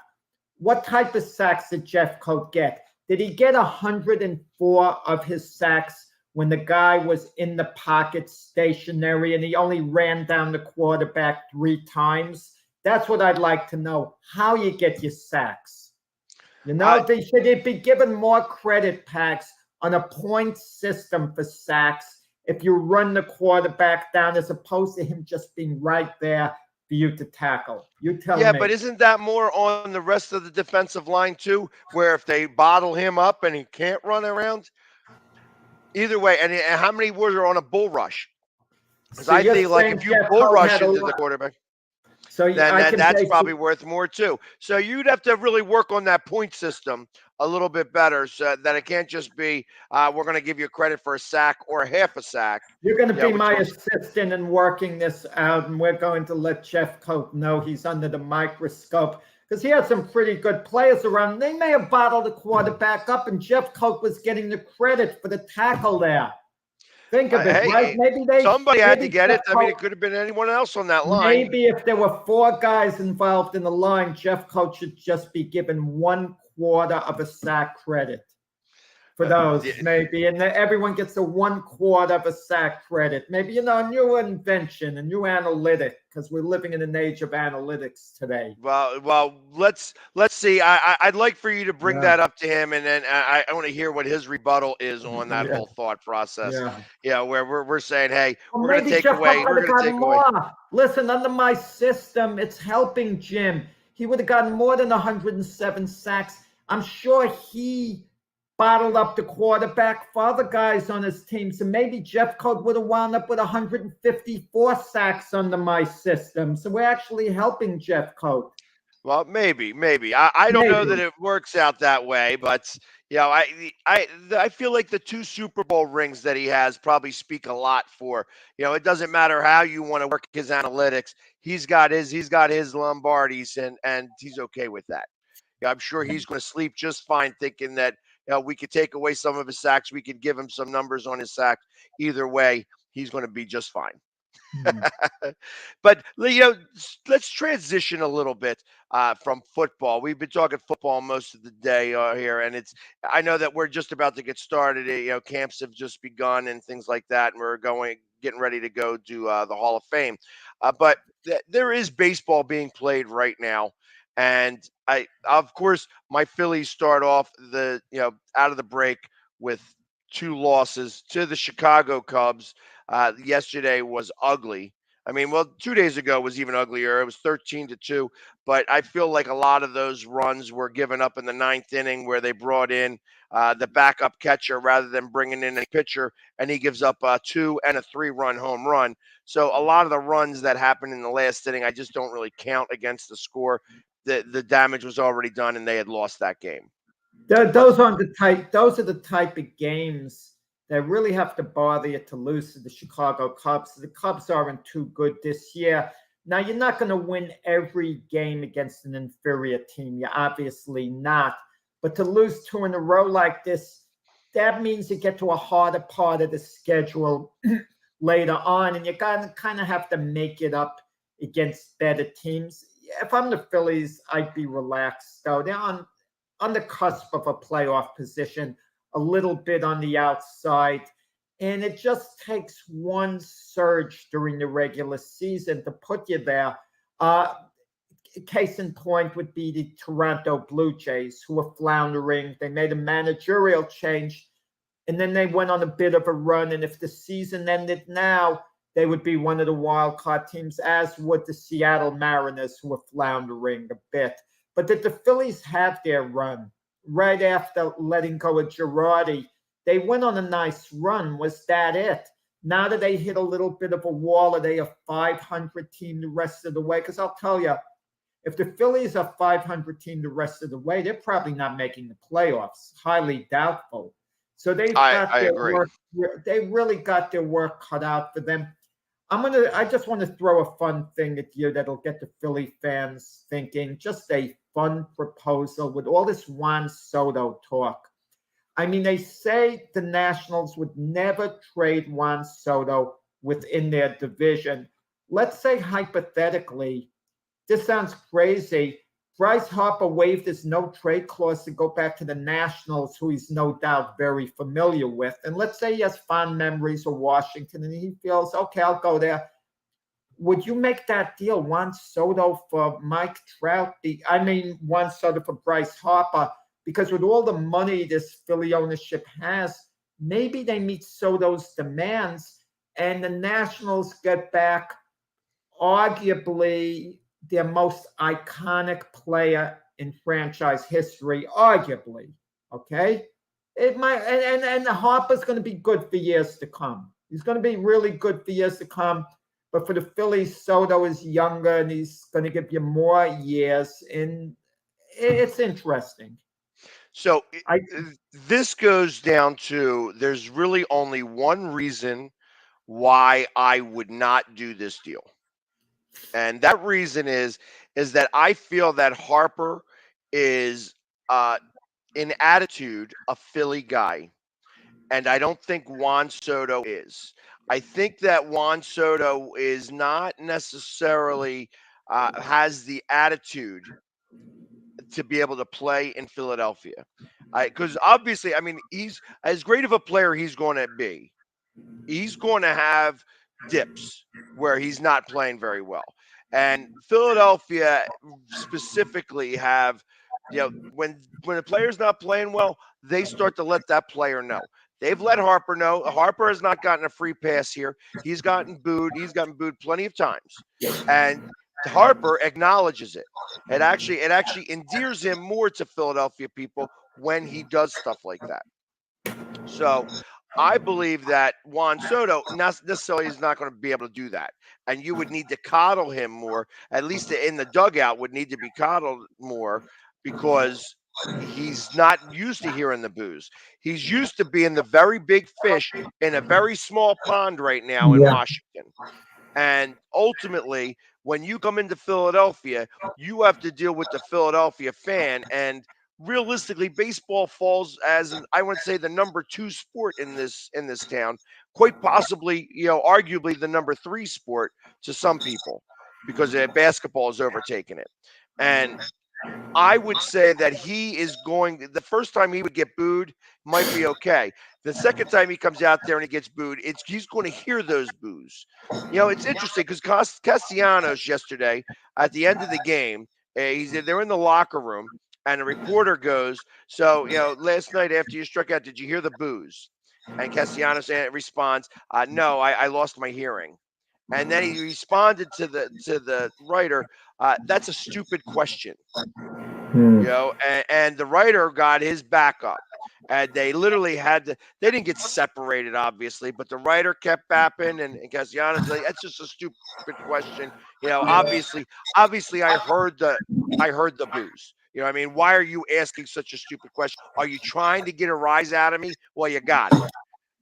What type of sacks did Jeff Coat get? Did he get 104 of his sacks when the guy was in the pocket stationary and he only ran down the quarterback 3 times? That's what I'd like to know, how you get your sacks. They should be given more credit packs on a point system for sacks if you run the quarterback down as opposed to him just being right there for you to tackle. You tell me. Yeah, but isn't that more on the rest of the defensive line too, where if they bottle him up and he can't run around? Either way, and how many were on a bull rush? Because I think if you bull rush into the quarterback, then that's probably worth more too. So you'd have to really work on that point system a little bit better, so that it can't just be we're going to give you credit for a sack or a half a sack. You're going to be my assistant in working this out, and we're going to let Jeff Coat know he's under the microscope because he had some pretty good players around. They may have bottled the quarterback up, and Jeff Coat was getting the credit for the tackle there. Think of it, right? Somebody had to get it. I mean, it could have been anyone else on that line. Maybe if there were 4 guys involved in the line, Jeff Coat should just be given 1/4 of a sack credit for those, maybe. And everyone gets a 1/4 of a sack credit. Maybe, a new invention, a new analytic, because we're living in an age of analytics today. Well, let's see. I'd like for you to bring that up to him, and then I want to hear what his rebuttal is on that whole thought process. Yeah, where we're saying, hey, we're going to take away. We're going to take away. Listen, under my system, it's helping Jim. He would have gotten more than 107 sacks. I'm sure he bottled up the quarterback for other guys on his team. So maybe Jeff Coat would have wound up with 154 sacks under my system. So we're actually helping Jeff Coat. Well, maybe. I don't know that it works out that way, but I feel like the 2 Super Bowl rings that he has probably speak a lot for. It doesn't matter how you want to work his analytics. He's got his Lombardis, and he's okay with that. I'm sure he's going to sleep just fine, thinking that we could take away some of his sacks. We could give him some numbers on his sack. Either way, he's going to be just fine. But let's transition a little bit from football. We've been talking football most of the day here, and I know that we're just about to get started. Camps have just begun and things like that, and we're getting ready to go to the Hall of Fame. But there is baseball being played right now. And of course, my Phillies start off out of the break with 2 losses to the Chicago Cubs. Yesterday was ugly. I mean, 2 days ago was even uglier. It was 13-2. But I feel like a lot of those runs were given up in the 9th inning, where they brought in the backup catcher rather than bringing in a pitcher, and he gives up a 2 and a 3-run home run. So a lot of the runs that happened in the last inning, I just don't really count against the score. The damage was already done, and they had lost that game. Those are the type of games that really have to bother you to lose to the Chicago Cubs. The Cubs aren't too good this year. Now, you're not going to win every game against an inferior team. You're obviously not. But to lose 2 in a row like this, that means you get to a harder part of the schedule. later on, and you kind of have to make it up against better teams. If I'm the Phillies, I'd be relaxed, though. They're on the cusp of a playoff position, a little bit on the outside. And it just takes one surge during the regular season to put you there. Case in point would be the Toronto Blue Jays, who were floundering. They made a managerial change, and then they went on a bit of a run. And if the season ended now, they would be one of the wild card teams, as would the Seattle Mariners, who were floundering a bit. But did the Phillies have their run right after letting go of Girardi? They went on a nice run. Was that it? Now that they hit a little bit of a wall, are they a 500 team the rest of the way? Because I'll tell you, if the Phillies are 500 team the rest of the way, they're probably not making the playoffs. Highly doubtful. So they've got their work. They really got their work cut out for them. I just want to throw a fun thing at you that'll get the Philly fans thinking. Just a fun proposal with all this Juan Soto talk. I mean, they say the Nationals would never trade Juan Soto within their division. Let's say hypothetically, this sounds crazy. Bryce Harper waived his no-trade clause to go back to the Nationals, who he's no doubt very familiar with. And let's say he has fond memories of Washington and he feels, okay, I'll go there. Would you make that deal, Juan Soto for Mike Trout? Juan Soto for Bryce Harper? Because with all the money this Philly ownership has, maybe they meet Soto's demands and the Nationals get back arguably their most iconic player in franchise history, arguably. Okay? It might, and Harper's going to be good for years to come. He's going to be really good for years to come. But for the Phillies, Soto is younger and he's going to give you more years. And it's interesting. So this goes down to there's really only one reason why I would not do this deal. And that reason is that I feel that Harper is in attitude a Philly guy. And I don't think Juan Soto is. I think that Juan Soto is not necessarily has the attitude to be able to play in Philadelphia. Because obviously, he's as great of a player he's going to be. He's going to have dips where he's not playing very well. And Philadelphia specifically have, when a player's not playing well, they start to let that player know. They've let Harper know. Harper has not gotten a free pass here. He's gotten booed. He's gotten booed plenty of times. And Harper acknowledges it. It actually endears him more to Philadelphia people when he does stuff like that. So I believe that Juan Soto not necessarily is not going to be able to do that. And you would need to coddle him more, at least in the dugout would need to be coddled more because he's not used to hearing the boos. He's used to being the very big fish in a very small pond right now in Washington. And ultimately, when you come into Philadelphia, you have to deal with the Philadelphia fan. And realistically, baseball falls as I would say the number 2 sport in this town, quite possibly, arguably the number 3 sport to some people because basketball has overtaken it. And I would say that he is the first time he would get booed might be okay. The second time he comes out there and he gets booed, he's going to hear those boos. It's interesting because Castellanos yesterday at the end of the game, they're in the locker room and a reporter goes, so, last night after you struck out, did you hear the boos? And Castellanos responds, no, I lost my hearing. And then he responded to the writer, that's a stupid question. And the writer got his back up. And they literally they didn't get separated, obviously, but the writer kept bapping and Castellanos like, that's just a stupid question. Obviously I heard the boos. Why are you asking such a stupid question? Are you trying to get a rise out of me? Well, you got it.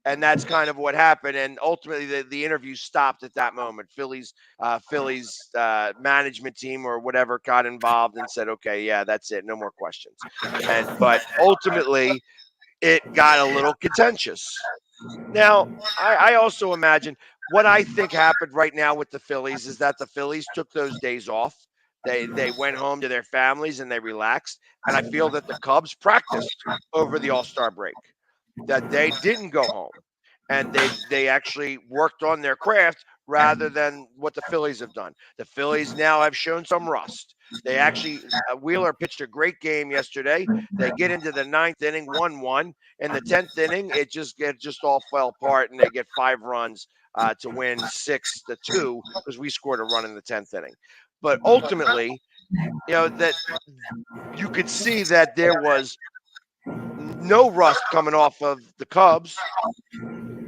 And that's kind of what happened. And ultimately, the interview stopped at that moment. Philly's management team or whatever got involved and said, okay, yeah, that's it. No more questions. But ultimately, it got a little contentious. Now, I also imagine what I think happened right now with the Phillies is that the Phillies took those days off. They went home to their families and they relaxed. And I feel that the Cubs practiced over the All-Star break, that they didn't go home and they actually worked on their craft rather than what the Phillies have done. The Phillies now have shown some rust. They actually Wheeler pitched a great game yesterday. They get into the 9th inning, 1-1. In the 10th inning, it just all fell apart, and they get 5 runs to win 6-2 because we scored a run in the 10th inning. But ultimately, that you could see that there was no rust coming off of the Cubs,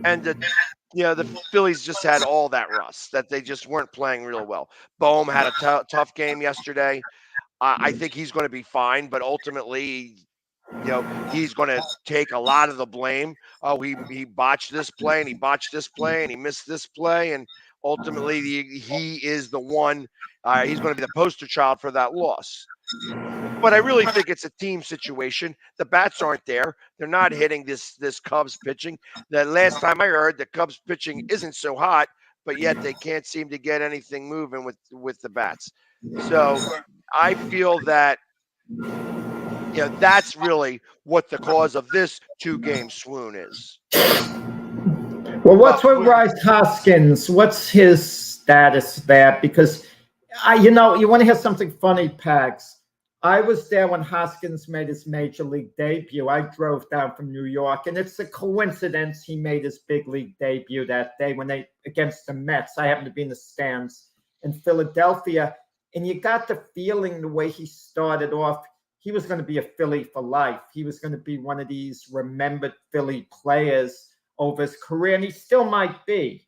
and the Phillies just had all that rust, that they just weren't playing real well. Bohm had a tough game yesterday. I think he's going to be fine, but ultimately, he's going to take a lot of the blame. Oh, he botched this play, and he botched this play, and he missed this play, and ultimately he is the one. He's going to be the poster child for that loss. But I really think it's a team situation. The bats aren't there. They're not hitting this Cubs pitching. The last time I heard, the Cubs pitching isn't so hot, but yet they can't seem to get anything moving with the bats. So I feel that that's really what the cause of this 2-game swoon is. Well, what's with Rhys Hoskins? What's his status there? Because you want to hear something funny, Pags. I was there when Hoskins made his major league debut. I drove down from New York, and it's a coincidence he made his big league debut that day against the Mets. I happened to be in the stands in Philadelphia, and you got the feeling the way he started off, he was going to be a Philly for life. He was going to be one of these remembered Philly players over his career, and he still might be.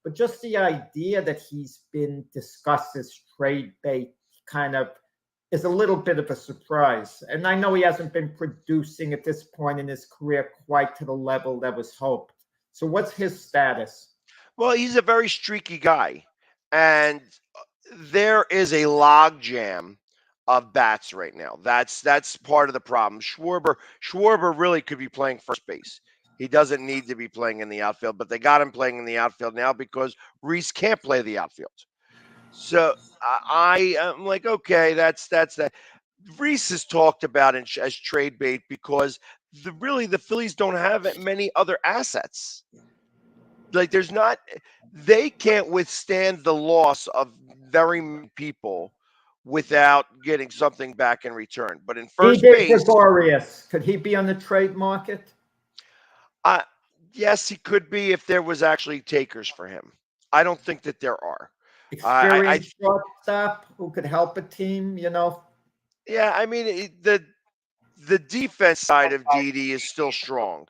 But just the idea that he's been discussed as trade bait kind of is a little bit of a surprise. And I know he hasn't been producing at this point in his career quite to the level that was hoped. So what's his status? Well, he's a very streaky guy. And there is a logjam of bats right now. That's part of the problem. Schwarber really could be playing first base. He doesn't need to be playing in the outfield, but they got him playing in the outfield now because Rhys can't play the outfield. So I am like, okay, that's that. Rhys is talked about as trade bait because the Phillies don't have many other assets. Like they can't withstand the loss of very many people without getting something back in return. But in first base, Gregorius, could he be on the trade market? Yes, he could be if there was actually takers for him. I don't think that there are. Experienced shortstop who could help a team, Yeah, I mean the defense side of Didi is still strong.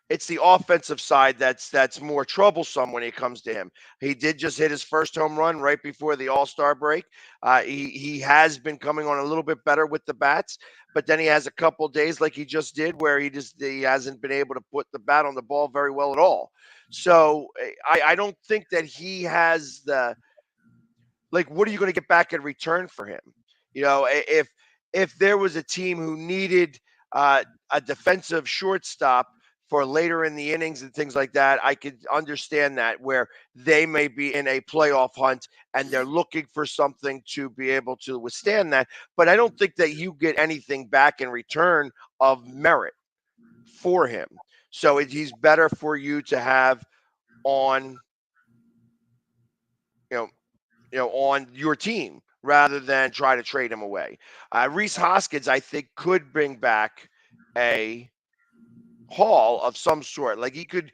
It's the offensive side that's more troublesome when it comes to him. He did just hit his first home run right before the All-Star break. He has been coming on a little bit better with the bats, but then he has a couple days like he just did where he hasn't been able to put the bat on the ball very well at all. So I don't think that he has what are you going to get back in return for him? If there was a team who needed a defensive shortstop for later in the innings and things like that, I could understand that, where they may be in a playoff hunt and they're looking for something to be able to withstand that. But I don't think that you get anything back in return of merit for him. So he's better for you to have on, on your team rather than try to trade him away. Rhys Hoskins, I think, could bring back a haul of some sort. Like you could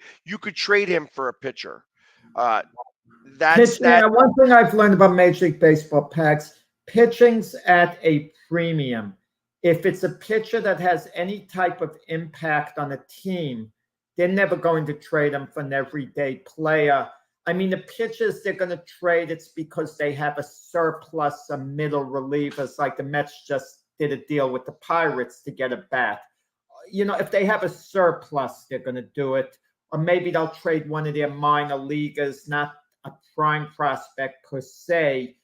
trade him for a pitcher. One thing I've learned about Major League Baseball, Pags, pitching's at a premium. If it's a pitcher that has any type of impact on a team, they're never going to trade him for an everyday player. I mean, the pitchers they're going to trade, it's because they have a surplus of middle relievers, like the Mets just did a deal with the Pirates to get a bat. If they have a surplus, they're going to do it. Or maybe they'll trade one of their minor leaguers, not a prime prospect per se.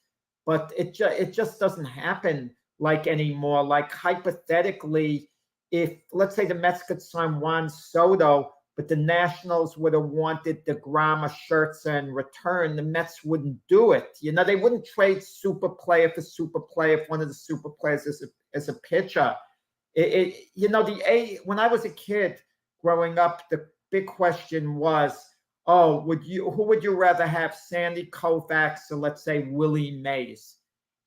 But it just doesn't happen anymore. Like hypothetically, if let's say the Mets could sign Juan Soto, but the Nationals would have wanted DeGrom or Scherzer in return. The Mets wouldn't do it. You know, they wouldn't trade super player for super player if one of the super players is a pitcher. When I was a kid growing up, the big question was, who would you rather have, Sandy Koufax or let's say Willie Mays?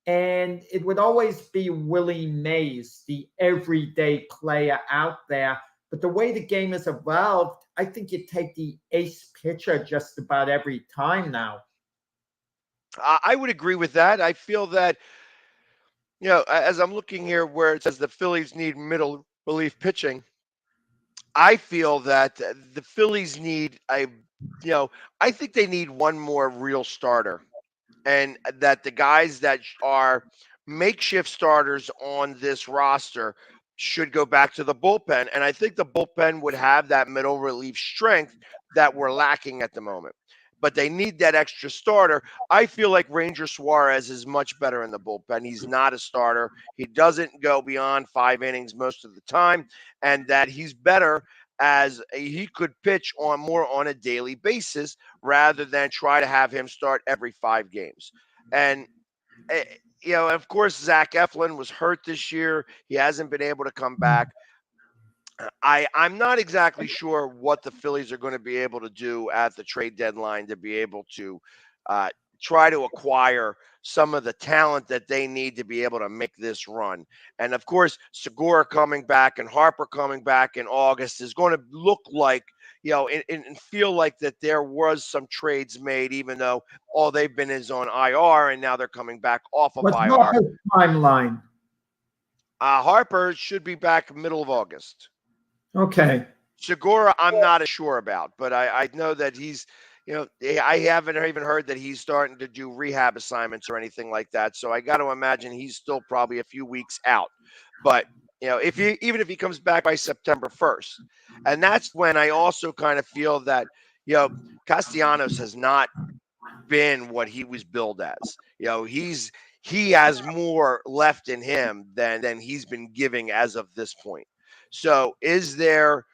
And it would always be Willie Mays, the everyday player out there. But the way the game has evolved, I think you take the ace pitcher just about every time now. I would agree with that. I feel that, as I'm looking here where it says the Phillies need middle relief pitching, I feel that the Phillies need I think they need one more real starter, and that the guys that are makeshift starters on this roster should go back to the bullpen. And I think the bullpen would have that middle relief strength that we're lacking at the moment. But they need that extra starter. I feel like Ranger Suarez is much better in the bullpen. He's not a starter. He doesn't go beyond 5 innings most of the time, and that he's better as he could pitch on a daily basis rather than try to have him start every 5 games. And of course, Zach Eflin was hurt this year. He hasn't been able to come back. I'm not exactly sure what the Phillies are going to be able to do at the trade deadline to be able to try to acquire some of the talent that they need to be able to make this run. And of course, Segura coming back and Harper coming back in August is going to look like, and feel like that there was some trades made, even though all they've been is on IR, and now they're coming back off of What's IR. Harper's timeline? Harper should be back middle of August. Okay. Segura, I'm not as sure about, but I know that he's, I haven't even heard that he's starting to do rehab assignments or anything like that. So I got to imagine he's still probably a few weeks out. But, even if he comes back by September 1st, and that's when I also kind of feel that, Castellanos has not been what he was billed as. He has more left in him than he's been giving as of this point. So is there,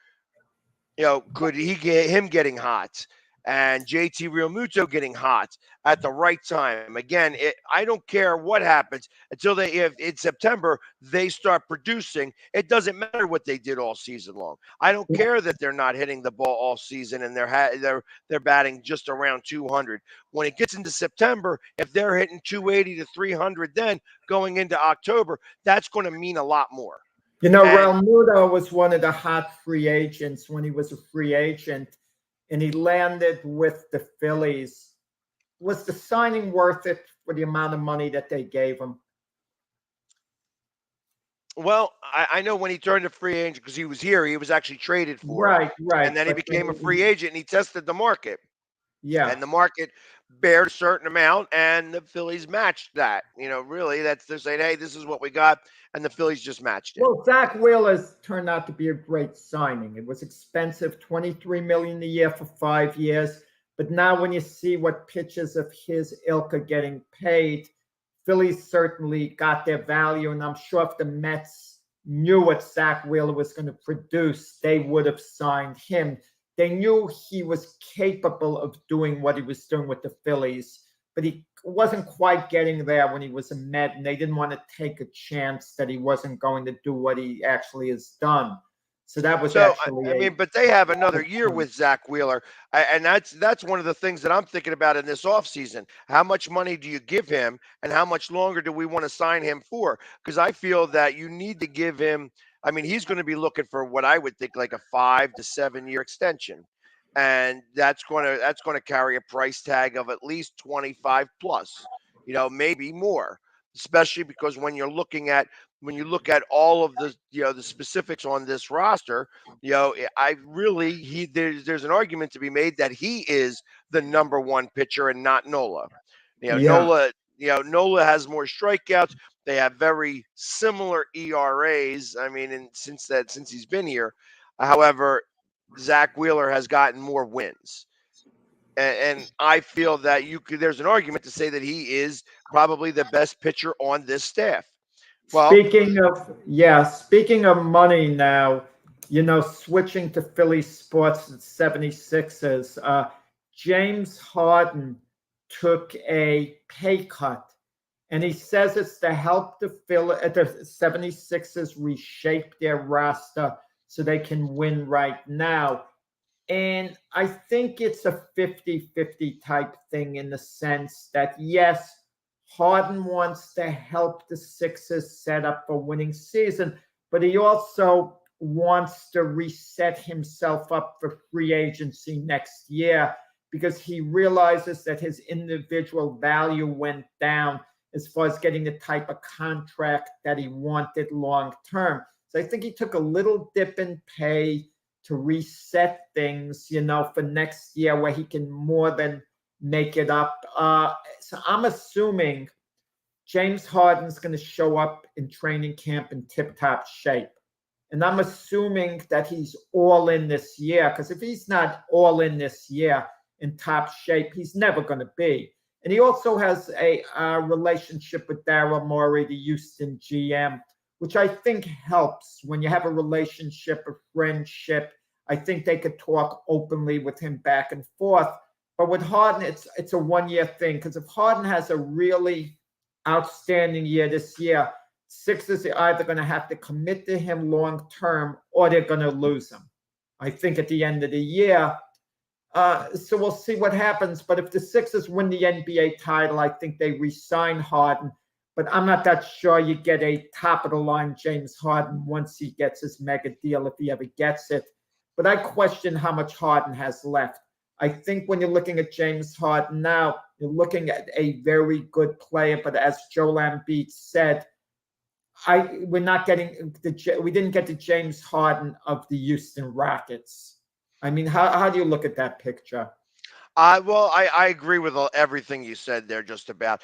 could he get him getting hot and JT Realmuto getting hot at the right time? Again, I don't care what happens until if in September they start producing. It doesn't matter what they did all season long. I don't care that they're not hitting the ball all season and they're batting just around 200. When it gets into September, if they're hitting 280 to 300, then going into October, that's going to mean a lot more. Realmuto was one of the hot free agents when he was a free agent, and he landed with the Phillies. Was the signing worth it for the amount of money that they gave him? Well, I know when he turned a free agent, because he was here, he was actually traded for right. And then he became a free agent, and he tested the market. Yeah. And the market bared a certain amount, and the Phillies matched that. Really, they're saying, hey, this is what we got, and the Phillies just matched it. Well, Zach Wheeler's turned out to be a great signing. It was expensive, $23 million a year for 5 years. But now when you see what pitchers of his ilk are getting paid, Phillies certainly got their value. And I'm sure if the Mets knew what Zach Wheeler was going to produce, they would have signed him. They knew he was capable of doing what he was doing with the Phillies, but he wasn't quite getting there when he was a Met, and they didn't want to take a chance that he wasn't going to do what he actually has done. So that was but they have another year with Zach Wheeler, and that's one of the things that I'm thinking about in this offseason. How much money do you give him, and how much longer do we want to sign him for? Because I feel that you need to give him. I mean, he's going to be looking for what I would think like a 5 to 7 year extension, and that's going to carry a price tag of at least 25 plus, maybe more. Especially because when you look at all of the the specifics on this roster, there's an argument to be made that he is the number one pitcher and not Nola. Nola has more strikeouts. They have very similar ERAs. I mean, since he's been here, however, Zach Wheeler has gotten more wins. And I feel that there's an argument to say that he is probably the best pitcher on this staff. Well, speaking of money now, Switching to Philly sports, the 76ers, James Harden took a pay cut, and he says it's to help the 76ers reshape their roster so they can win right now. And I think it's a 50-50 type thing in the sense that, yes, Harden wants to help the Sixers set up a winning season, but he also wants to reset himself up for free agency next year because he realizes that his individual value went down as far as getting the type of contract that he wanted long term. So I think he took a little dip in pay to reset things, for next year where he can more than make it up. So I'm assuming James Harden's going to show up in training camp in tip-top shape. And I'm assuming that he's all in this year, because if he's not all in this year in top shape, he's never going to be. And he also has a relationship with Daryl Morey, the Houston GM, which I think helps when you have a relationship, a friendship. I think they could talk openly with him back and forth. But with Harden, it's a one-year thing, because if Harden has a really outstanding year this year, Sixers are either going to have to commit to him long-term or they're going to lose him, I think, at the end of the year. So we'll see what happens. But if the Sixers win the NBA title, I think they re-sign Harden. But I'm not that sure you get a top-of-the-line James Harden once he gets his mega deal, if he ever gets it. But I question how much Harden has left. I think when you're looking at James Harden now, you're looking at a very good player. But as Joel Embiid said, we didn't get the James Harden of the Houston Rockets. I mean, how do you look at that picture? Well, I agree with everything you said there, just about.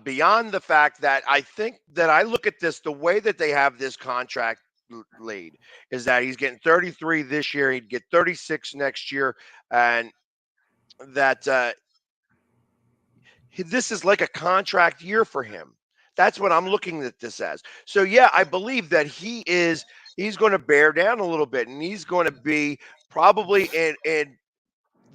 Beyond the fact that I think that I look at this, the way that they have this contract laid is that he's getting 33 this year, he'd get 36 next year, and that this is like a contract year for him. That's what I'm looking at this as. So yeah, I believe that he's going to bear down a little bit, and he's going to be probably in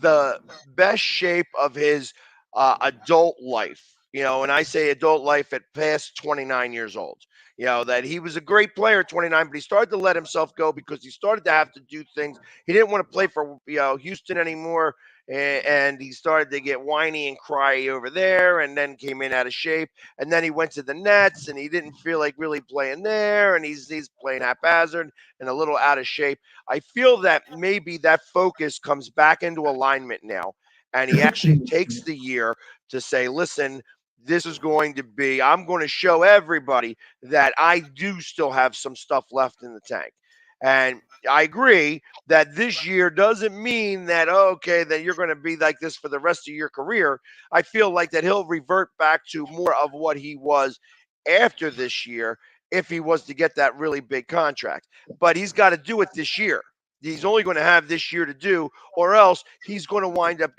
the best shape of his adult life. And I say adult life at past 29 years old. That he was a great player at 29, but he started to let himself go because he started to have to do things. He didn't want to play for Houston anymore, and he started to get whiny and cry over there, and then came in out of shape. And then he went to the Nets, and he didn't feel like really playing there, and he's playing haphazard and a little out of shape. I feel that maybe that focus comes back into alignment now, and he actually takes the year to say, listen, this is going to be, I'm going to show everybody that I do still have some stuff left in the tank. And I agree that this year doesn't mean that, okay, that you're going to be like this for the rest of your career. I feel like that he'll revert back to more of what he was after this year if he was to get that really big contract. But he's got to do it this year. He's only going to have this year to do, or else he's going to wind up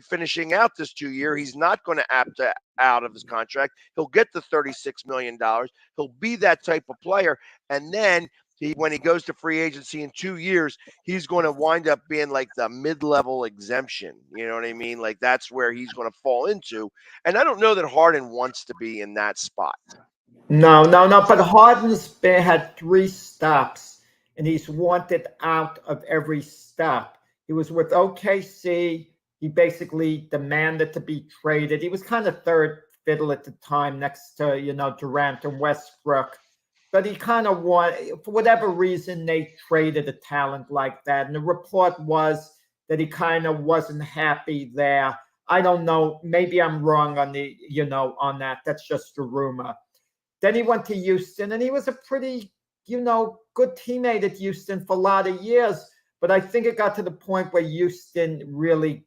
finishing out this 2 year. He's not going to opt out of his contract. He'll get the $36 million. He'll be that type of player. And then when he goes to free agency in 2 years, he's going to wind up being like the mid-level exemption. You know what I mean? Like that's where he's going to fall into. And I don't know that Harden wants to be in that spot. No. But Harden's had 3 stops, and he's wanted out of every stop. He was with OKC. He basically demanded to be traded. He was kind of third fiddle at the time next to, Durant and Westbrook. But he kind of wanted, for whatever reason, they traded a talent like that. And the report was that he kind of wasn't happy there. I don't know. Maybe I'm wrong on on that. That's just a rumor. Then he went to Houston, and he was a pretty, good teammate at Houston for a lot of years. But I think it got to the point where Houston really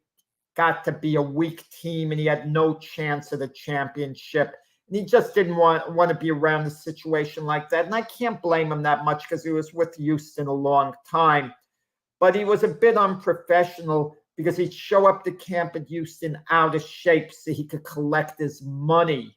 got to be a weak team, and he had no chance at a championship. And he just didn't want to be around a situation like that. And I can't blame him that much because he was with Houston a long time. But he was a bit unprofessional because he'd show up to camp at Houston out of shape so he could collect his money.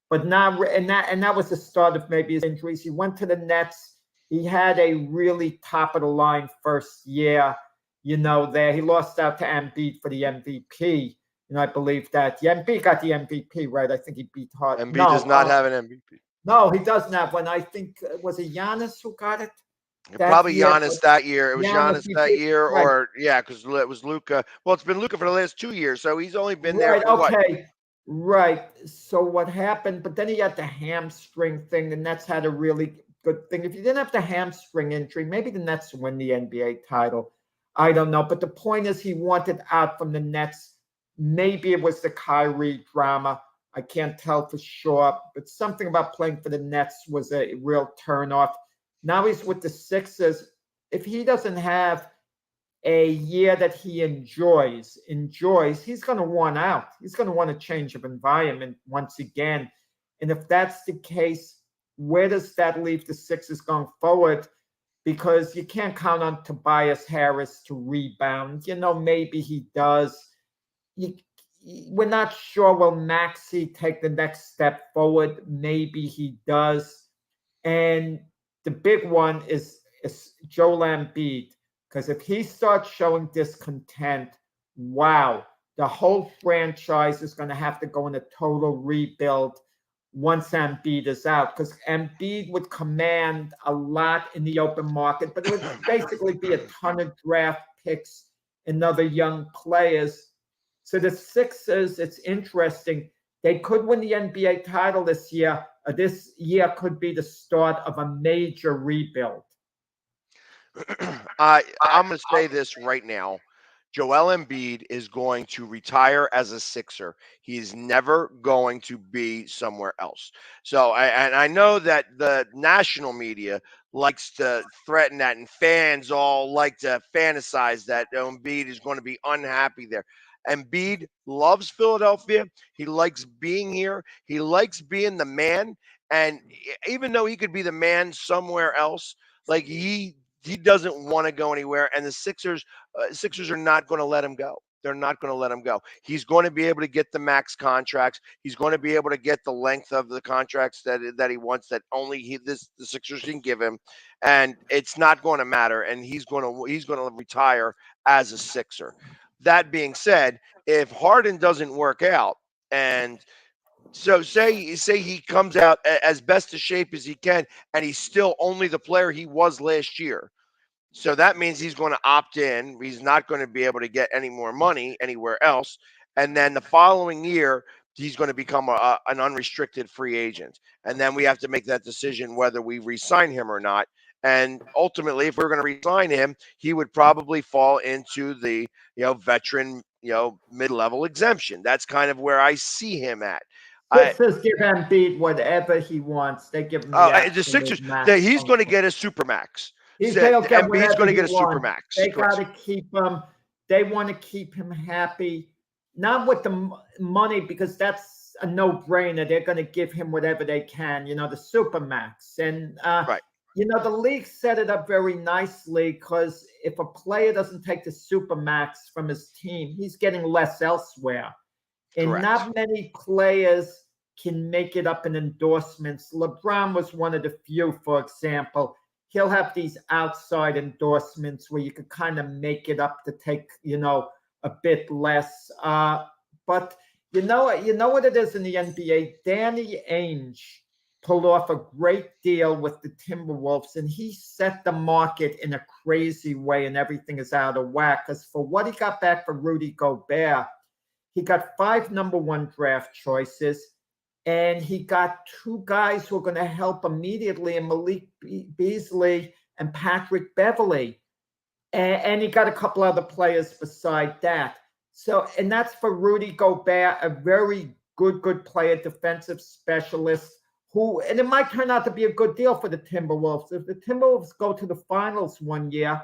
But now, and that was the start of maybe his injuries. He went to the Nets. He had a really top-of-the-line first year, there. He lost out to Embiid for the MVP. I believe that. Embiid got the MVP, right? I think he beat Harden. Embiid does not have an MVP. No, he doesn't have one. I think, was it Giannis who got it? Probably Giannis that year. It was Giannis that year, right. or because it was Luka. Well, it's been Luka for the last 2 years, so he's only been there. Right, For okay. Right. So what happened? But then he had the hamstring thing. The Nets had a really good thing. If you didn't have the hamstring injury, maybe the Nets win the NBA title. I don't know. But the point is, he wanted out from the Nets. Maybe it was the Kyrie drama. I can't tell for sure. But something about playing for the Nets was a real turnoff. Now he's with the Sixers. If he doesn't have a year that he enjoys, he's going to want out. He's going to want a change of environment once again. And if that's the case, where does that leave the Sixers going forward? Because you can't count on Tobias Harris to rebound. Maybe he does. We're not sure. Will Maxey take the next step forward? Maybe he does. And the big one is Joel Embiid. Because if he starts showing discontent, wow, the whole franchise is going to have to go in a total rebuild once Embiid is out. Because Embiid would command a lot in the open market, but it would basically be a ton of draft picks and other young players. So the Sixers, it's interesting. They could win the NBA title this year. This year could be the start of a major rebuild. I'm going to say this right now. Joel Embiid is going to retire as a Sixer. He is never going to be somewhere else. So, and I know that the national media likes to threaten that, and fans all like to fantasize that Embiid is going to be unhappy there. Embiid loves Philadelphia. He likes being here. He likes being the man. And even though he could be the man somewhere else, like he doesn't want to go anywhere, and the Sixers are not going to let him go. They're not going to let him go. He's going to be able to get the max contracts. He's going to be able to get the length of the contracts that he wants, that only the Sixers can give him, and it's not going to matter. And he's going to retire as a Sixer. That being said, if Harden doesn't work out, and so say he comes out as best a shape as he can, and he's still only the player he was last year. So that means he's going to opt in. He's not going to be able to get any more money anywhere else. And then the following year, he's going to become an unrestricted free agent. And then we have to make that decision whether we re-sign him or not. And ultimately, if we're going to re-sign him, he would probably fall into the veteran mid-level exemption. That's kind of where I see him at. Sixers give Embiid whatever he wants. They give him the Sixers. He's going to get a supermax. He's going to get a supermax. They got to keep him. They want to keep him happy, not with the money, because that's a no-brainer. They're going to give him whatever they can. The supermax, and right. The league set it up very nicely, because if a player doesn't take the supermax from his team, he's getting less elsewhere. And Correct. Not many players can make it up in endorsements. LeBron was one of the few, for example. He'll have these outside endorsements where you could kind of make it up to take, a bit less. But you know what it is in the NBA? Danny Ainge pulled off a great deal with the Timberwolves, and he set the market in a crazy way, and everything is out of whack. Because for what he got back for Rudy Gobert, he got 5 number 1 draft choices, and he got 2 guys who are going to help immediately, in Malik Beasley and Patrick Beverley. And he got a couple other players beside that. So, and that's for Rudy Gobert, a very good player, defensive specialist, and it might turn out to be a good deal for the Timberwolves. If the Timberwolves go to the finals one year,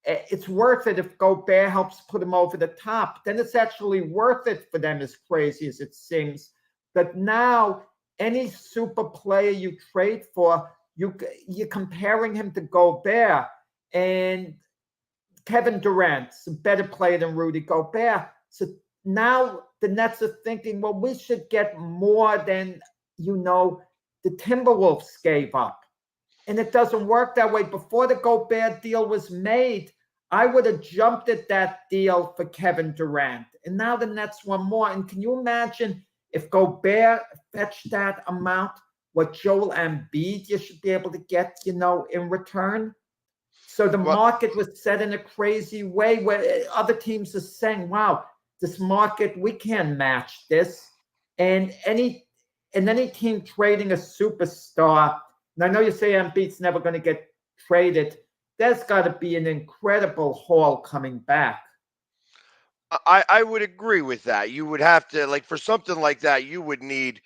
it's worth it if Gobert helps put him over the top. Then it's actually worth it for them, as crazy as it seems. But now, any super player you trade for, you're comparing him to Gobert. And Kevin Durant's a better player than Rudy Gobert. So now the Nets are thinking, well, we should get more than, the Timberwolves gave up. and it doesn't work that way. Before the Gobert deal was made, I would have jumped at that deal for Kevin Durant. And now the Nets want more. And can you imagine if Gobert fetched that amount, what Joel Embiid you should be able to get, in return? So the market was set in a crazy way where other teams are saying, wow, this market, we can't match this. And any team trading a superstar, and I know you say Embiid's never going to get traded, there's got to be an incredible haul coming back. I would agree with that. You would have to, like, for something like that, you would need,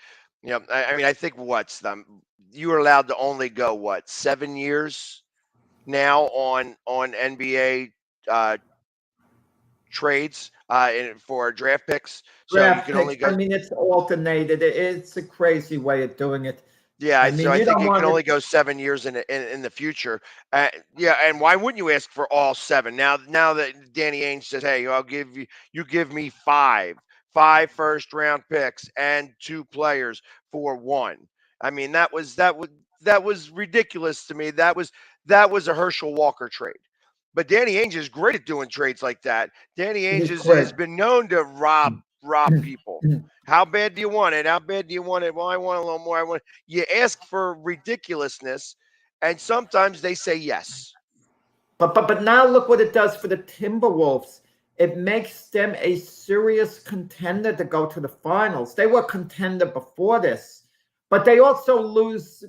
I mean, I think you are allowed to only go 7 years now on NBA trades for draft picks. So you can only go. I mean, it's alternated. It's a crazy way of doing it. Yeah, I mean, so I you think don't you want can only to- go 7 years in the future. Yeah, and why wouldn't you ask for all 7? Now that Danny Ainge says, "Hey, you give me five first round picks and 2 players for 1." I mean, that was ridiculous to me. That was a Herschel Walker trade. But Danny Ainge is great at doing trades like that. Danny Ainge He's has great. been known to rob people. How bad do you want it? How bad do you want it? Well, I want a little more. You ask for ridiculousness, and sometimes they say yes. But now look what it does for the Timberwolves. It makes them a serious contender to go to the finals. They were a contender before this, but they also lose,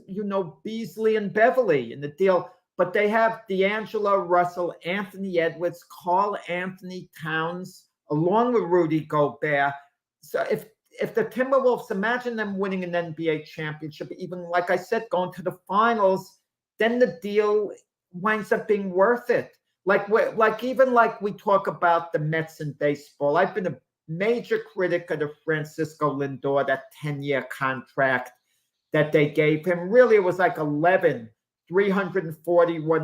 Beasley and Beverly in the deal. But they have D'Angelo Russell, Anthony Edwards, Karl Anthony Towns, along with Rudy Gobert. So if the Timberwolves, imagine them winning an NBA championship, even like I said, going to the finals, then the deal winds up being worth it. Like we talk about the Mets in baseball. I've been a major critic of the Francisco Lindor, that 10-year contract that they gave him. Really, it was like $341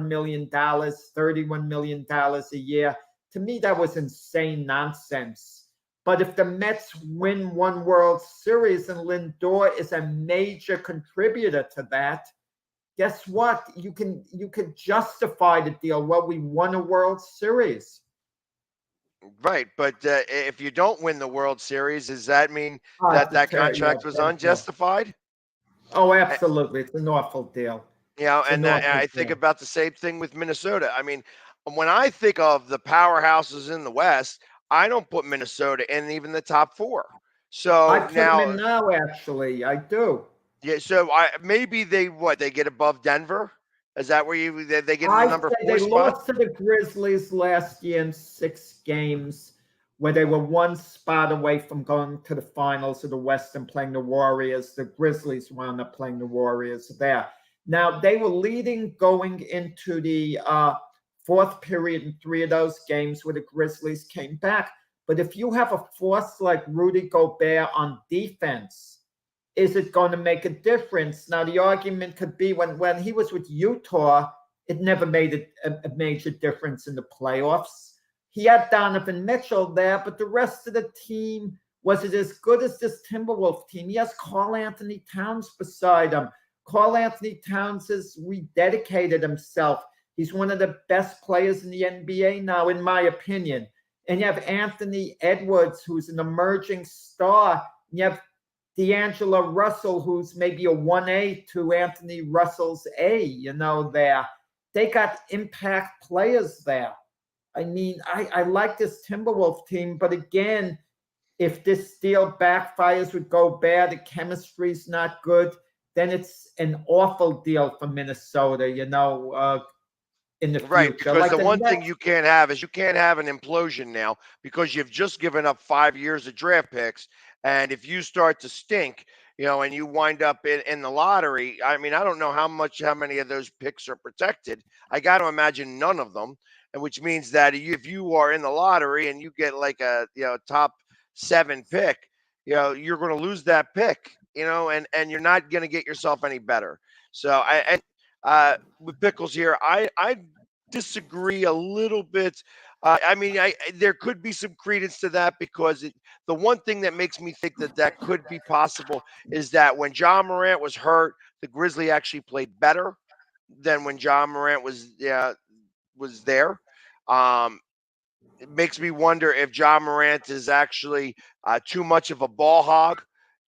million, $31 million a year. To me, that was insane nonsense. But if the Mets win one World Series and Lindor is a major contributor to that, guess what? You could justify the deal. Well, we won a World Series. Right, but if you don't win the World Series, does that mean that contract was unjustified? Oh, absolutely. It's an awful deal. And I think about the same thing with Minnesota. I mean, when I think of the powerhouses in the West, I don't put Minnesota in even the top 4. So I put them in now, actually. I do. Yeah, so maybe they get above Denver? Is that where they get in the number 4 they spot? lost to the Grizzlies last year in 6 games, where they were 1 spot away from going to the finals of the West and playing the Warriors. The Grizzlies wound up playing the Warriors there. Now, they were leading going into the 4th period in 3 of those games where the Grizzlies came back. But if you have a force like Rudy Gobert on defense, is it going to make a difference? Now, the argument could be when he was with Utah, it never made a major difference in the playoffs. He had Donovan Mitchell there, but the rest of the team, was it as good as this Timberwolves team? He has Karl Anthony Towns beside him. Karl Anthony Towns has rededicated himself. He's one of the best players in the NBA now, in my opinion. And you have Anthony Edwards, who's an emerging star. You have D'Angelo Russell, who's maybe a 1A to Anthony Russell's A, there. They got impact players there. I mean, I like this Timberwolves team, but again, if this deal backfires with Gobert, the chemistry's not good, then it's an awful deal for Minnesota, in the future. Right, because the one thing you can't have is you can't have an implosion now because you've just given up 5 years of draft picks. And if you start to stink, and you wind up in the lottery, I mean, I don't know how many of those picks are protected. I got to imagine none of them. And which means that if you are in the lottery and you get like a top 7 pick, you're going to lose that pick, and you're not going to get yourself any better. So with Pickles here, I disagree a little bit. I mean, there could be some credence to that because the one thing that makes me think that could be possible is that when Ja Morant was hurt, the Grizzlies actually played better than when John Morant was there. It makes me wonder if John Morant is actually too much of a ball hog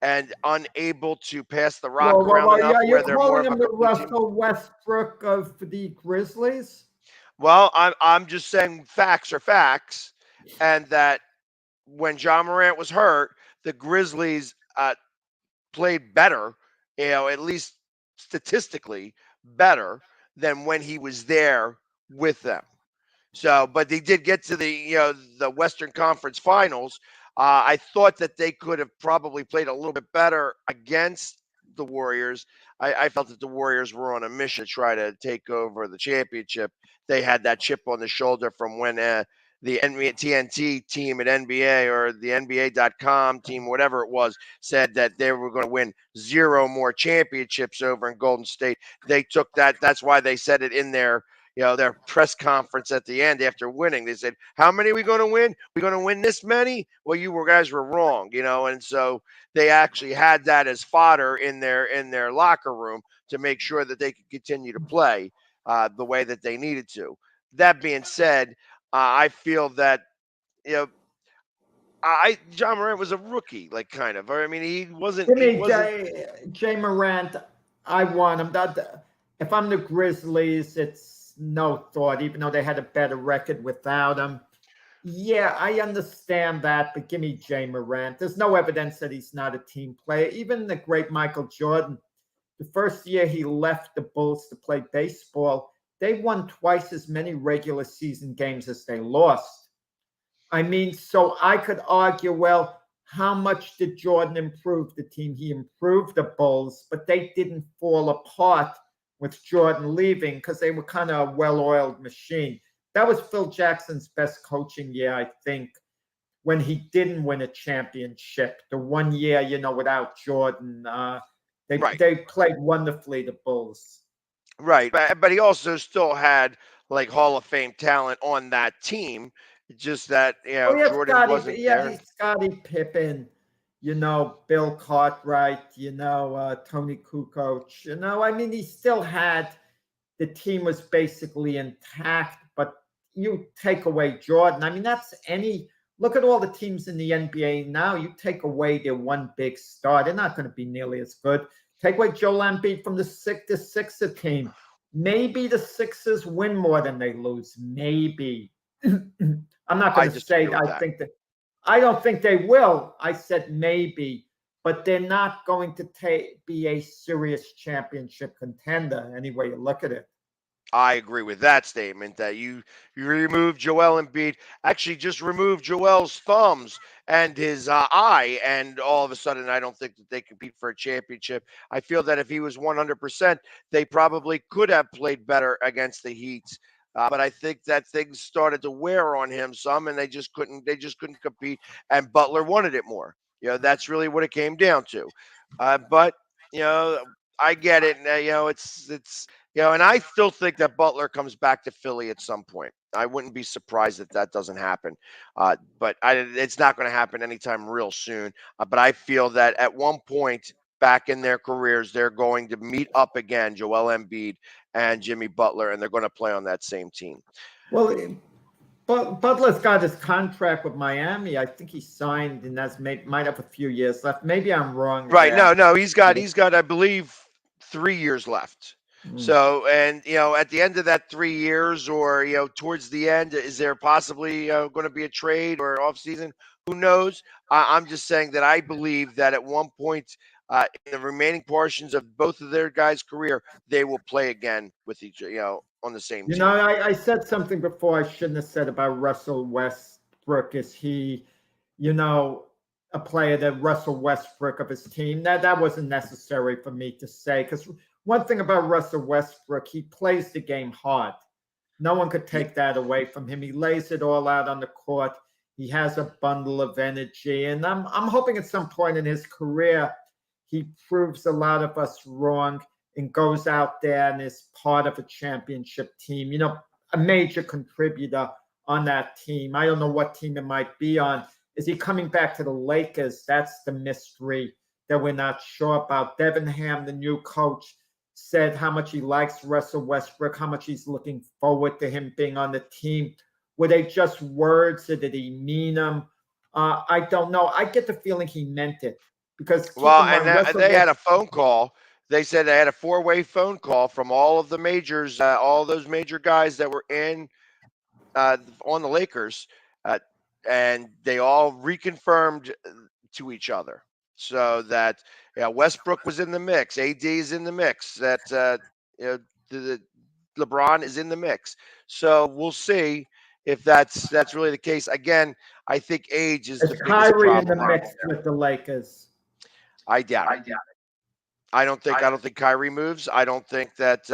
and unable to pass the rock around enough yeah, where you're they're more calling of a him the complete team. Russell Westbrook of the Grizzlies? Well, I'm just saying facts are facts, and that when John Morant was hurt, the Grizzlies played better, at least statistically better than when he was there with them. So, but they did get to the Western Conference Finals. I thought that they could have probably played a little bit better against the Warriors. I felt that the Warriors were on a mission to try to take over the championship. They had that chip on the shoulder from when the TNT team at NBA or the NBA.com team, whatever it was, said that they were going to win 0 more championships over in Golden State. They took that. That's why they said it in their press conference at the end after winning. They said, how many are we going to win? We're going to win this many? Well, guys were wrong, and so they actually had that as fodder in their locker room to make sure that they could continue to play the way that they needed to. That being said, I feel that, John Morant was a rookie, like kind of. I mean, he wasn't. Jay Morant, I want him. If I'm the Grizzlies, it's no thought, even though they had a better record without him. Yeah, I understand that, but give me Jay Morant. There's no evidence that he's not a team player. Even the great Michael Jordan, the first year he left the Bulls to play baseball, they won twice as many regular season games as they lost. I mean, so I could argue, well, how much did Jordan improve the team? He improved the Bulls, but they didn't fall apart with Jordan leaving because they were kind of a well-oiled machine. That was Phil Jackson's best coaching year, I think, when he didn't win a championship. The 1 year, without Jordan, they played wonderfully, the Bulls. Right, but he also still had like Hall of Fame talent on that team. Just that Jordan wasn't there. Scottie Pippen, Bill Cartwright, Tony Kukoc. I mean, he still had the team was basically intact. But you take away Jordan. I mean, look at all the teams in the NBA now. You take away their one big star, they're not going to be nearly as good. Take away Joel Embiid from the Sixer team. Maybe the Sixers win more than they lose. Maybe. I'm not going to say I don't think they will. I said maybe, but they're not going to be a serious championship contender any way you look at it. I agree with that statement that you remove Joel Embiid, actually just remove Joel's thumbs and his eye, and all of a sudden I don't think that they compete for a championship. I feel that if he was 100%, they probably could have played better against the Heat. But I think that things started to wear on him some, and they just couldn't compete. And Butler wanted it more. That's really what it came down to. But I get it. It's and I still think that Butler comes back to Philly at some point. I wouldn't be surprised if that doesn't happen. But it's not going to happen anytime real soon. But I feel that at one point back in their careers, they're going to meet up again, Joel Embiid and Jimmy Butler, and they're going to play on that same team. Well, Butler's got his contract with Miami. I think he signed, and might have a few years left. Maybe I'm wrong. Right? There. No, he's got I believe 3 years left. So, and at the end of that 3 years, or towards the end, is there possibly going to be a trade or off season? Who knows? I'm just saying that I believe that at one point in the remaining portions of both of their guys' career, they will play again with each, on the same team. I said something before I shouldn't have said about Russell Westbrook. Is he, a player that Russell Westbrook of his team? That wasn't necessary for me to say, because one thing about Russell Westbrook, he plays the game hard. No one could take that away from him. He lays it all out on the court. He has a bundle of energy, and I'm hoping at some point in his career he proves a lot of us wrong and goes out there and is part of a championship team. A major contributor on that team. I don't know what team it might be on. Is he coming back to the Lakers? That's the mystery that we're not sure about. Devin Ham, the new coach, said how much he likes Russell Westbrook, how much he's looking forward to him being on the team. Were they just words, or did he mean them? I don't know. I get the feeling he meant it because they had a phone call. They said they had a 4-way phone call from all of the majors, all those major guys that were in on the Lakers, and they all reconfirmed to each other. So that Westbrook was in the mix, AD is in the mix, that the LeBron is in the mix. So we'll see if that's really the case. Again, I think age is the biggest Kyrie problem in the mix with the Lakers. I doubt it. I don't think Kyrie moves. I don't think that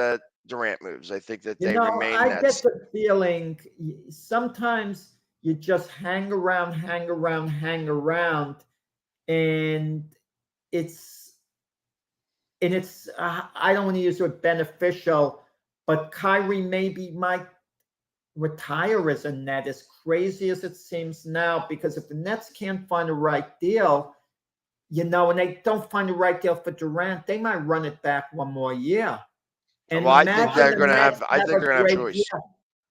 Durant moves. I think that they remain I Nets. get the feeling sometimes you just hang around, and it's I don't want to use the word beneficial, but Kyrie maybe might retire as a Net, as crazy as it seems now, because if the Nets can't find the right deal, and they don't find the right deal for Durant, they might run it back one more year. And I think they're going to have. I think they're going to have choice. Year.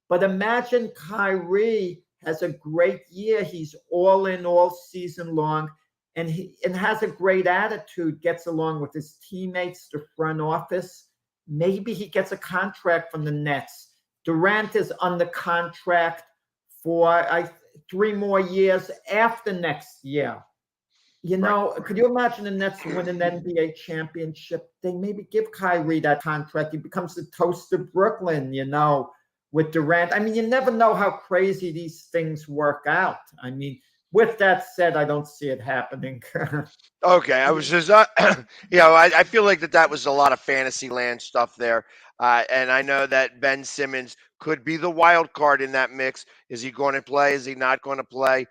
But imagine Kyrie has a great year. He's all in all season long, and has a great attitude. Gets along with his teammates, the front office. Maybe he gets a contract from the Nets. Durant is under contract for 3 more years after next year. Could you imagine the Nets win an NBA championship? They maybe give Kyrie that contract. He becomes the toast of Brooklyn, with Durant. I mean, you never know how crazy these things work out. I mean, with that said, I don't see it happening. Okay, I was just, I feel like that was a lot of fantasy land stuff there. And I know that Ben Simmons could be the wild card in that mix. Is he going to play? Is he not going to play?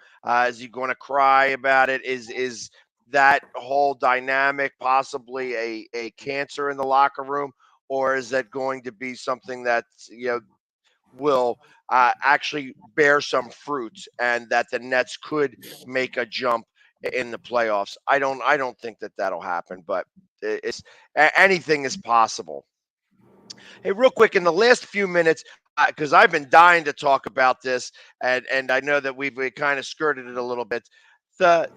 Is he going to cry about it? Is that whole dynamic possibly a cancer in the locker room, or is that going to be something that will actually bear some fruit, and that the Nets could make a jump in the playoffs? I don't think that that'll happen, but anything is possible. Hey, real quick, in the last few minutes, because I've been dying to talk about this, and I know that we kind of skirted it a little bit. The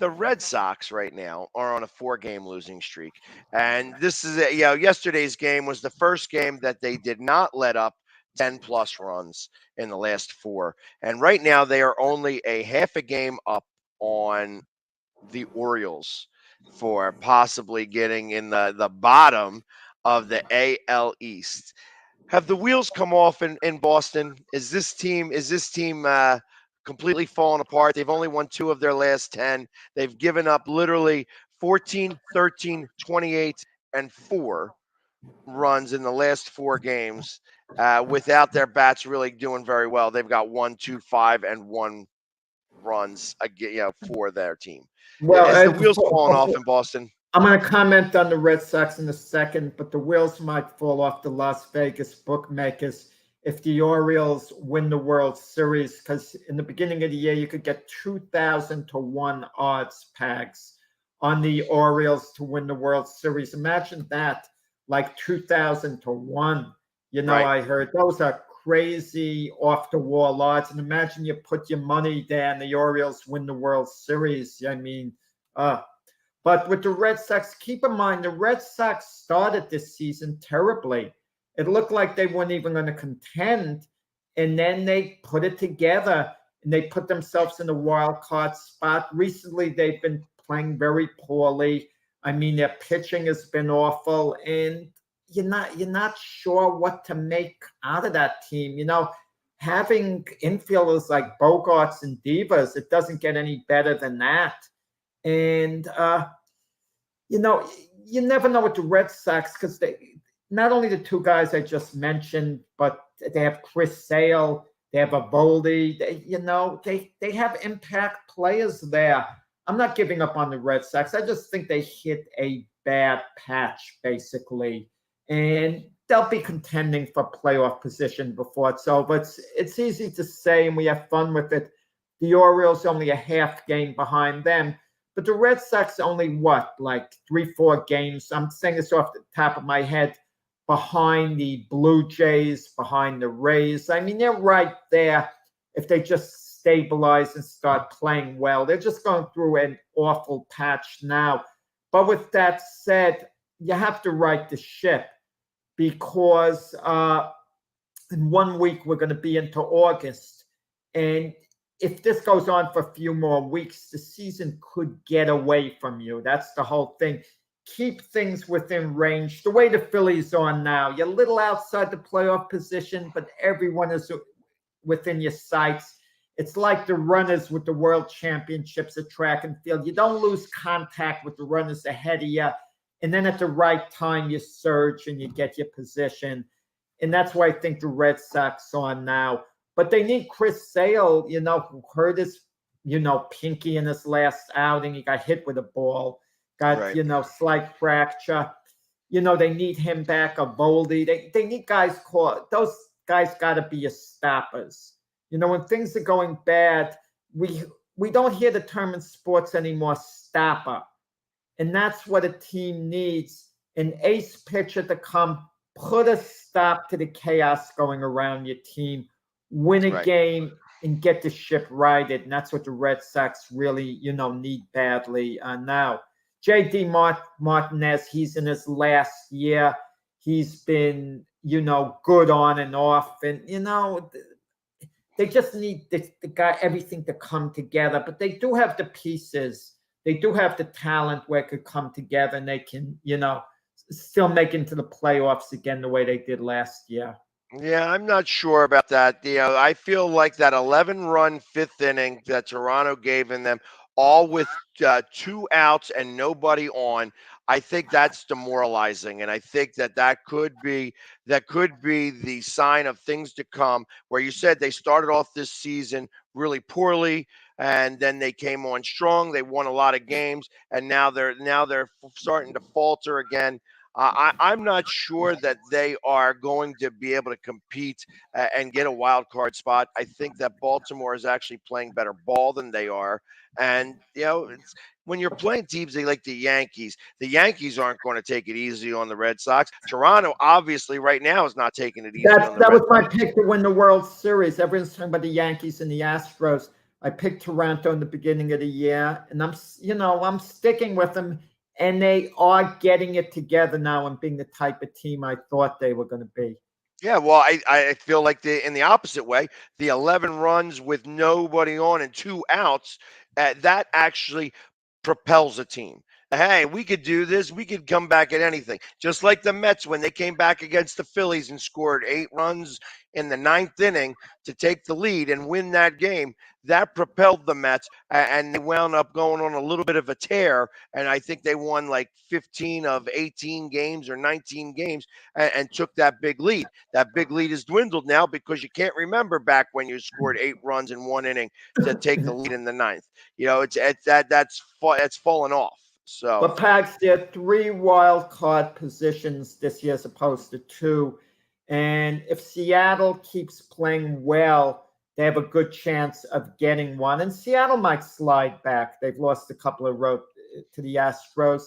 Red Sox right now are on a 4-game losing streak, and this is yesterday's game was the first game that they did not let up 10+ runs in the last 4, and right now they are only a half a game up on the Orioles for possibly getting in the bottom of the AL East. Have the wheels come off in Boston? Is this team completely fallen apart? They've only won 2 of their last 10. They've given up literally 14, 13, 28, and 4 runs in the last 4 games without their bats really doing very well. They've got 1, 2, 5, and 1 runs for their team. Well, is the wheels falling off in Boston? I'm going to comment on the Red Sox in a second, but the wheels might fall off the Las Vegas bookmakers if the Orioles win the World Series, because in the beginning of the year, you could get 2,000 to 1 odds pegs on the Orioles to win the World Series. Imagine that, like 2,000 to 1. Right. I heard those are crazy off-the-wall odds. And imagine you put your money down, the Orioles win the World Series. I mean, but with the Red Sox, keep in mind, the Red Sox started this season terribly. It looked like they weren't even going to contend, and then they put it together, and they put themselves in a wild card spot. Recently, they've been playing very poorly. I mean, their pitching has been awful, and you're not sure what to make out of that team. Having infielders like Bogarts and Divas, it doesn't get any better than that. And, you never know with the Red Sox, because they not only the 2 guys I just mentioned, but they have Chris Sale, they have Eovaldi, they have impact players there. I'm not giving up on the Red Sox. I just think they hit a bad patch, basically. And they'll be contending for playoff position before it's over. It's easy to say, and we have fun with it. The Orioles only a half game behind them. But the Red Sox only, like 3-4 games. I'm saying this off the top of my head. behind the Blue Jays, behind the Rays. I mean, they're right there if they just stabilize and start playing well. They're just going through an awful patch now. But with that said, you have to right the ship because in 1 week we're going to be into August. And if this goes on for a few more weeks, the season could get away from you. That's the whole thing. Keep things within range. The way the Phillies are now, you're a little outside the playoff position, but everyone is within your sights. It's like the runners with the world championships at track and field. You don't lose contact with the runners ahead of you. And then at the right time, you surge and you get your position. And that's why I think the Red Sox are now. But they need Chris Sale, who hurt his, pinky in his last outing. He got hit with a ball, got, slight fracture. They need him back, a Voldy. They need guys those guys got to be your stoppers. When things are going bad, we don't hear the term in sports anymore, stopper. And that's what a team needs, an ace pitcher to come, put a stop to the chaos going around your team, win a game, and get the ship righted. And that's what the Red Sox really, need badly now. J.D. Martinez, he's in his last year. He's been, good on and off. And, they just need the guy, everything to come together. But they do have the pieces. They do have the talent where it could come together and they can, still make into the playoffs again the way they did last year. Yeah, I'm not sure about that. I feel like that 11-run fifth inning that Toronto gave in them, all with 2 outs and nobody on, I think that's demoralizing, and I think that could be the sign of things to come. Where you said they started off this season really poorly, and then they came on strong. They won a lot of games, and now they're starting to falter again. I'm not sure that they are going to be able to compete and get a wild card spot. I think that Baltimore is actually playing better ball than they are. And, when you're playing teams like the Yankees aren't going to take it easy on the Red Sox. Toronto, obviously, right now is not taking it easy on the That Red was my Sox. pick to win the World Series. Everyone's talking about the Yankees and the Astros. I picked Toronto in the beginning of the year, and I'm sticking with them. And they are getting it together now and being the type of team I thought they were going to be. Yeah, well, I feel like in the opposite way, the 11 runs with nobody on and 2 outs, that actually propels a team. Hey, we could do this. We could come back at anything. Just like the Mets when they came back against the Phillies and scored 8 runs in the 9th inning to take the lead and win that game. That propelled the Mets, and they wound up going on a little bit of a tear. And I think they won like 15 of 18 games or 19 games and took that big lead. That big lead has dwindled now because you can't remember back when you scored 8 runs in 1 inning to take the lead in the 9th. That's fallen off. So, but Pax, there are 3 wild card positions this year as opposed to 2. And if Seattle keeps playing well, they have a good chance of getting one. And Seattle might slide back. They've lost a couple of road to the Astros.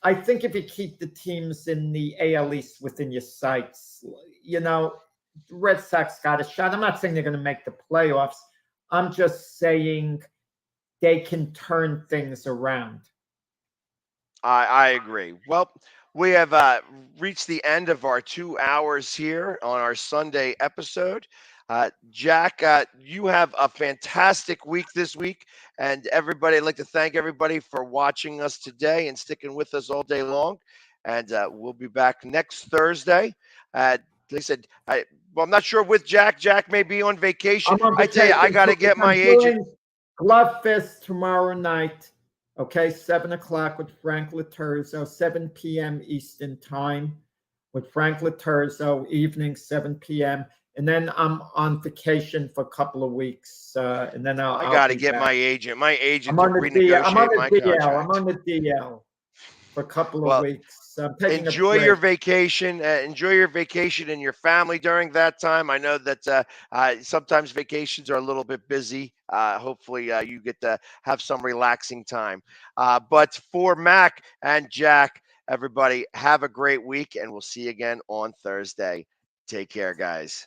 I think if you keep the teams in the AL East within your sights, the Red Sox got a shot. I'm not saying they're going to make the playoffs. I'm just saying they can turn things around. I agree. Well, we have reached the end of our 2 hours here on our Sunday episode. Jack, you have a fantastic week this week. And everybody, I'd like to thank everybody for watching us today and sticking with us all day long. And we'll be back next Thursday. Like I said, I'm not sure with Jack. Jack may be on vacation. I tell you, I got to get my agent. Glove Fist tomorrow night. Okay, 7 o'clock with Frank Laterzo, 7 p.m. Eastern time with Frank Laterzo, evening, 7 p.m. And then I'm on vacation for a couple of weeks. And then I got to get my agent. My agent to renegotiate my contract. I'm on the DL for a couple of weeks. I'm taking enjoy your vacation. Enjoy your vacation and your family during that time. I know that sometimes vacations are a little bit busy. Hopefully you get to have some relaxing time. But for Mac and Jack, Everybody, have a great week, and we'll see you again on Thursday. Take care, guys.